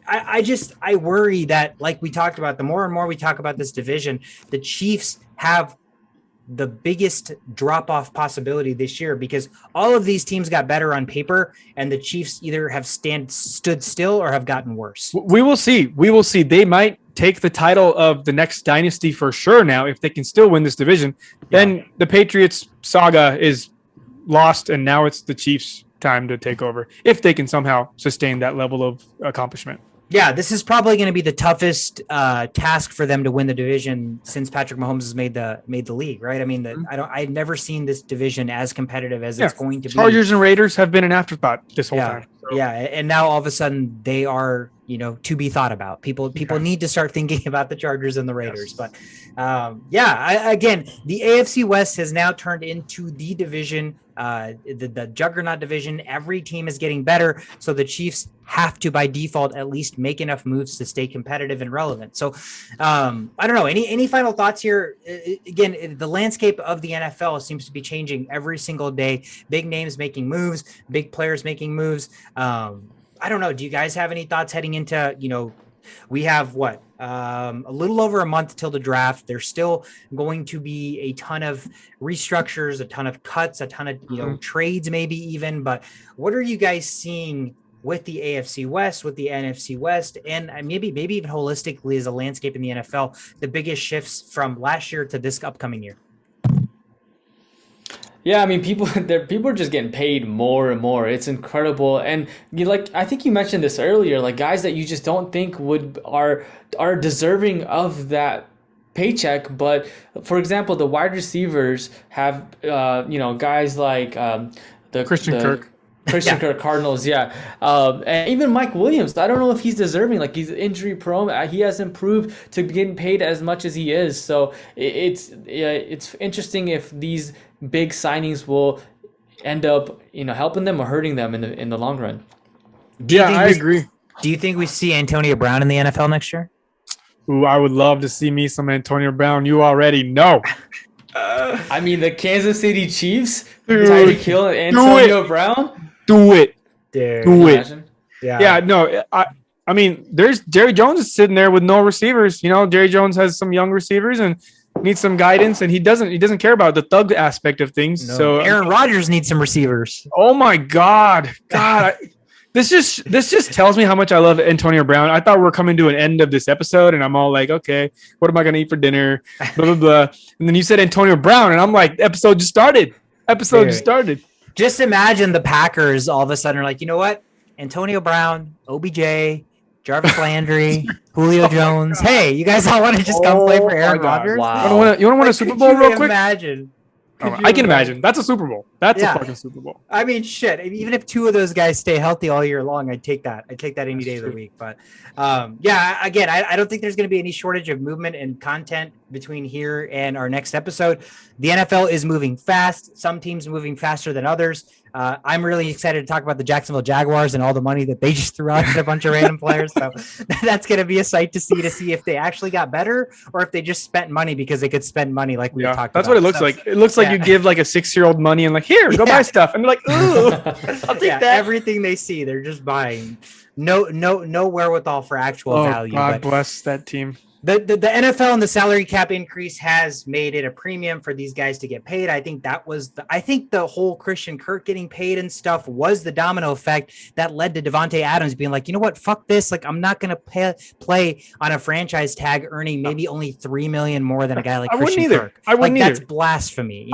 Speaker 1: I worry that, like we talked about, the more and more we talk about this division, the Chiefs have the biggest drop-off possibility this year because all of these teams got better on paper and the Chiefs either have stood still or have gotten worse.
Speaker 3: We will see. They might take the title of the next dynasty for sure now if they can still win this division. Then the Patriots saga is lost and now it's the Chiefs' time to take over if they can somehow sustain that level of accomplishment.
Speaker 1: Yeah, this is probably going to be the toughest task for them to win the division since Patrick Mahomes has made the league, right? I mean, I've never seen this division as competitive as it's going to be.
Speaker 3: Chargers and Raiders have been an afterthought this whole time.
Speaker 1: So. Yeah, and now all of a sudden they are, to be thought about. People need to start thinking about the Chargers and the Raiders. Yes. But again, the AFC West has now turned into the division, the juggernaut division. Every team is getting better, so the Chiefs have to, by default, at least make enough moves to stay competitive and relevant. So, I don't know. Any final thoughts here? Again, the landscape of the NFL seems to be changing every single day. Big names making moves, big players making moves. I don't know. Do you guys have any thoughts heading into, We have what? A little over a month till the draft. There's still going to be a ton of restructures, a ton of cuts, a ton of trades, maybe even. But what are you guys seeing with the AFC West, with the NFC West, and maybe even holistically as a landscape in the NFL, the biggest shifts from last year to this upcoming year?
Speaker 2: Yeah, I mean, people are just getting paid more and more. It's incredible, and I think you mentioned this earlier, like guys that you just don't think are deserving of that paycheck. But for example, the wide receivers have guys like
Speaker 3: Christian Kirk.
Speaker 2: Christian Kirk, Cardinals, yeah. And even Mike Williams, I don't know if he's deserving. Like, he's injury prone. He hasn't proved to be getting paid as much as he is. So it's interesting if these big signings will end up helping them or hurting them in the long run.
Speaker 3: I agree.
Speaker 1: Do you think we see Antonio Brown in the NFL next year?
Speaker 3: Ooh, I would love to see me some Antonio Brown. You already know.
Speaker 2: I mean, the Kansas City Chiefs, Tyreek Hill and Antonio Brown.
Speaker 3: Do it.
Speaker 1: Dude,
Speaker 3: do it.
Speaker 1: imagine?
Speaker 3: Yeah. No. I mean, there's Jerry Jones is sitting there with no receivers. Jerry Jones has some young receivers and needs some guidance, and he doesn't care about the thug aspect of things.
Speaker 1: No.
Speaker 3: So
Speaker 1: Aaron Rodgers needs some receivers.
Speaker 3: Oh my God. This just tells me how much I love Antonio Brown. I thought we were coming to an end of this episode, and I'm all like, okay, what am I gonna eat for dinner? Blah blah blah. And then you said Antonio Brown, and I'm like, episode just started. Just
Speaker 1: imagine the Packers all of a sudden are like, you know what? Antonio Brown, OBJ, Jarvis Landry, Julio Jones. Hey, you guys all want to just come play for Aaron Rodgers?
Speaker 2: Wow.
Speaker 3: You want to win a Super Bowl real quick?
Speaker 1: Imagine.
Speaker 3: I can imagine. That's a Super Bowl. That's a fucking Super Bowl.
Speaker 1: I mean, shit. Even if two of those guys stay healthy all year long, I'd take that. I'd take that any day of the week. But again, I don't think there's going to be any shortage of movement and content between here and our next episode. The NFL is moving fast. Some teams moving faster than others. I'm really excited to talk about the Jacksonville Jaguars and all the money that they just threw out at a bunch of random players. So that's going to be a sight to see if they actually got better or if they just spent money because they could spend money like we talked about.
Speaker 3: That's what it looks like. It looks like you give like a 6-year-old money and like, here, go buy stuff. And they're like, ooh, I'll take that.
Speaker 1: Everything they see, they're just buying. No wherewithal for actual value.
Speaker 3: God bless that team.
Speaker 1: The NFL and the salary cap increase has made it a premium for these guys to get paid. I think the whole Christian Kirk getting paid and stuff was the domino effect that led to Davante Adams being like, you know what, fuck this. Like, I'm not going to play on a franchise tag earning maybe only $3 million more than a guy like Christian Kirk.
Speaker 3: I wouldn't either.
Speaker 1: That's blasphemy.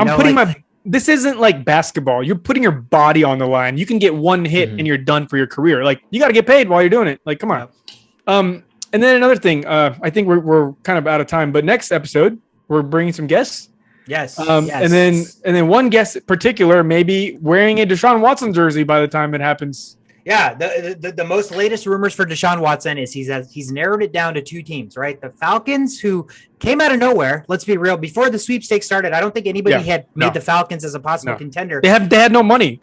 Speaker 3: This isn't like basketball. You're putting your body on the line. You can get one hit and you're done for your career. Like, you got to get paid while you're doing it. Like, come on. And then another thing, I think we're kind of out of time, but next episode we're bringing some guests.
Speaker 1: Yes.
Speaker 3: Yes. And then one guest in particular maybe wearing a Deshaun Watson jersey by the time it happens.
Speaker 1: Yeah, the most latest rumors for Deshaun Watson is he's narrowed it down to two teams, right? The Falcons, who came out of nowhere. Let's be real. Before the sweepstakes started, I don't think anybody had made the Falcons as a possible contender.
Speaker 3: They had no money.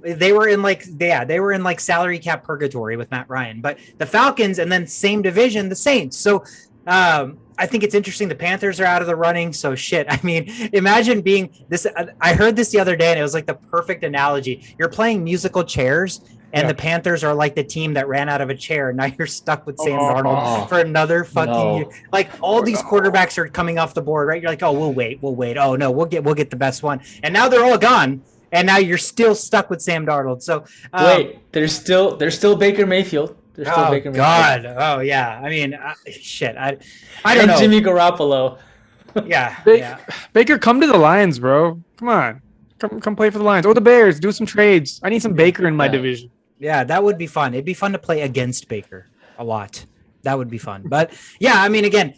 Speaker 1: They were in like salary cap purgatory with Matt Ryan. But the Falcons, and then same division, the Saints. So I think it's interesting. The Panthers are out of the running. So shit. I mean, imagine being this. I heard this the other day, and it was like the perfect analogy. You're playing musical chairs. And the Panthers are like the team that ran out of a chair. Now you're stuck with Sam Darnold for another fucking year. Like all these quarterbacks are coming off the board, right? You're like, oh, we'll wait. Oh no, we'll get the best one. And now they're all gone. And now you're still stuck with Sam Darnold. So
Speaker 2: wait, there's still Baker Mayfield. There's still Baker Mayfield.
Speaker 1: God. Oh yeah. I mean, shit. I don't know.
Speaker 2: Jimmy Garoppolo.
Speaker 1: Yeah.
Speaker 3: Baker, come to the Lions, bro. Come on. Come play for the Lions or the Bears. Do some trades. I need some Baker in my division.
Speaker 1: Yeah, that would be fun. It'd be fun to play against Baker a lot. That would be fun. But yeah, I mean, again,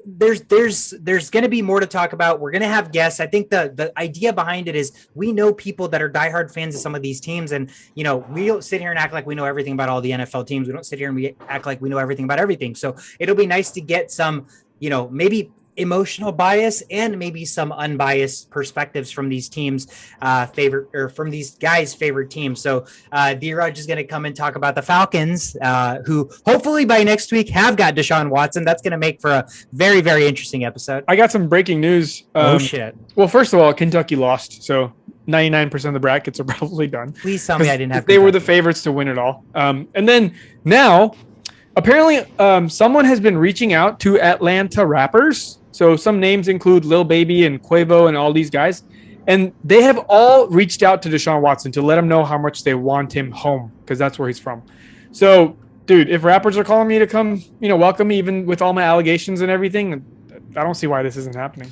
Speaker 1: there's going to be more to talk about. We're going to have guests. I think the idea behind it is we know people that are diehard fans of some of these teams. And, we don't sit here and act like we know everything about all the NFL teams. We don't sit here and we act like we know everything about everything. So it'll be nice to get some, maybe emotional bias and maybe some unbiased perspectives from these teams from these guys' favorite teams. So D-Raj is going to come and talk about the Falcons, who hopefully by next week have got Deshaun Watson. That's going to make for a very, very interesting episode.
Speaker 3: I got some breaking news.
Speaker 1: Oh shit.
Speaker 3: Well, first of all, Kentucky lost. So 99% of the brackets are probably done.
Speaker 1: Please tell me I didn't have
Speaker 3: They were the favorites to win it all. And then now apparently, someone has been reaching out to Atlanta rappers. So some names include Lil Baby and Quavo and all these guys. And they have all reached out to Deshaun Watson to let him know how much they want him home because that's where he's from. So, dude, if rappers are calling me to come, welcome me, even with all my allegations and everything, I don't see why this isn't happening.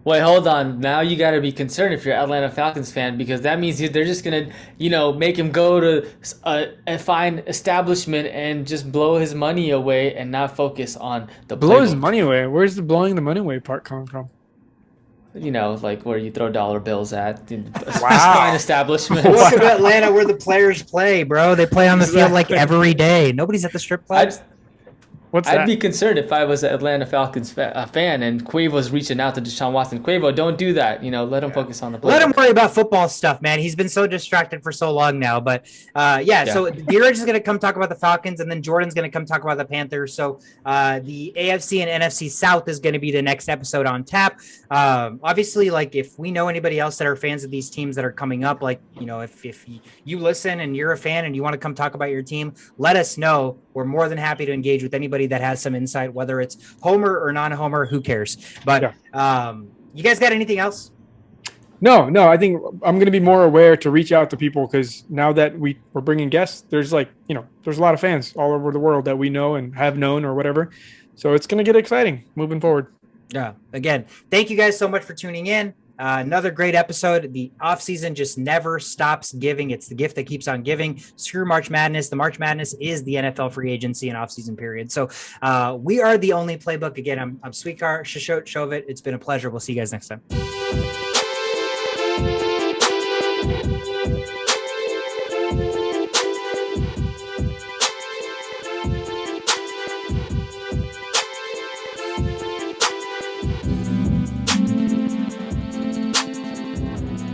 Speaker 2: Wait, hold on. Now you got to be concerned if you're an Atlanta Falcons fan because that means they're just going to, make him go to a fine establishment and just blow his money away and not focus on the
Speaker 3: Blow
Speaker 2: playbook.
Speaker 3: his money away? Where's the blowing the money away part coming from?
Speaker 2: Like where you throw dollar bills at.
Speaker 3: Wow.
Speaker 2: Fine establishment.
Speaker 1: Welcome to Atlanta where the players play, bro. They play on the field like every day. Nobody's at the strip clubs.
Speaker 2: I'd be concerned if I was an Atlanta Falcons fan and Quavo's reaching out to Deshaun Watson. Quavo, don't do that. Let him focus on the play.
Speaker 1: Let him worry about football stuff, man. He's been so distracted for so long now. But so Dheeraj is going to come talk about the Falcons, and then Jordan's going to come talk about the Panthers. So the AFC and NFC South is going to be the next episode on tap. Obviously, like if we know anybody else that are fans of these teams that are coming up, like, if you listen and you're a fan and you want to come talk about your team, let us know. We're more than happy to engage with anybody that has some insight, whether it's homer or non-homer, who cares? But you guys got anything else?
Speaker 3: No, I think I'm going to be more aware to reach out to people because now that we're bringing guests, there's there's a lot of fans all over the world that we know and have known or whatever. So it's going to get exciting moving forward.
Speaker 1: Yeah. Again, thank you guys so much for tuning in. Another great episode. The offseason just never stops giving. It's the gift that keeps on giving. Screw March Madness. The March Madness is the NFL free agency and offseason period. So we are the only playbook. Again, I'm Sweetkar Shoshovit. It's been a pleasure. We'll see you guys next time.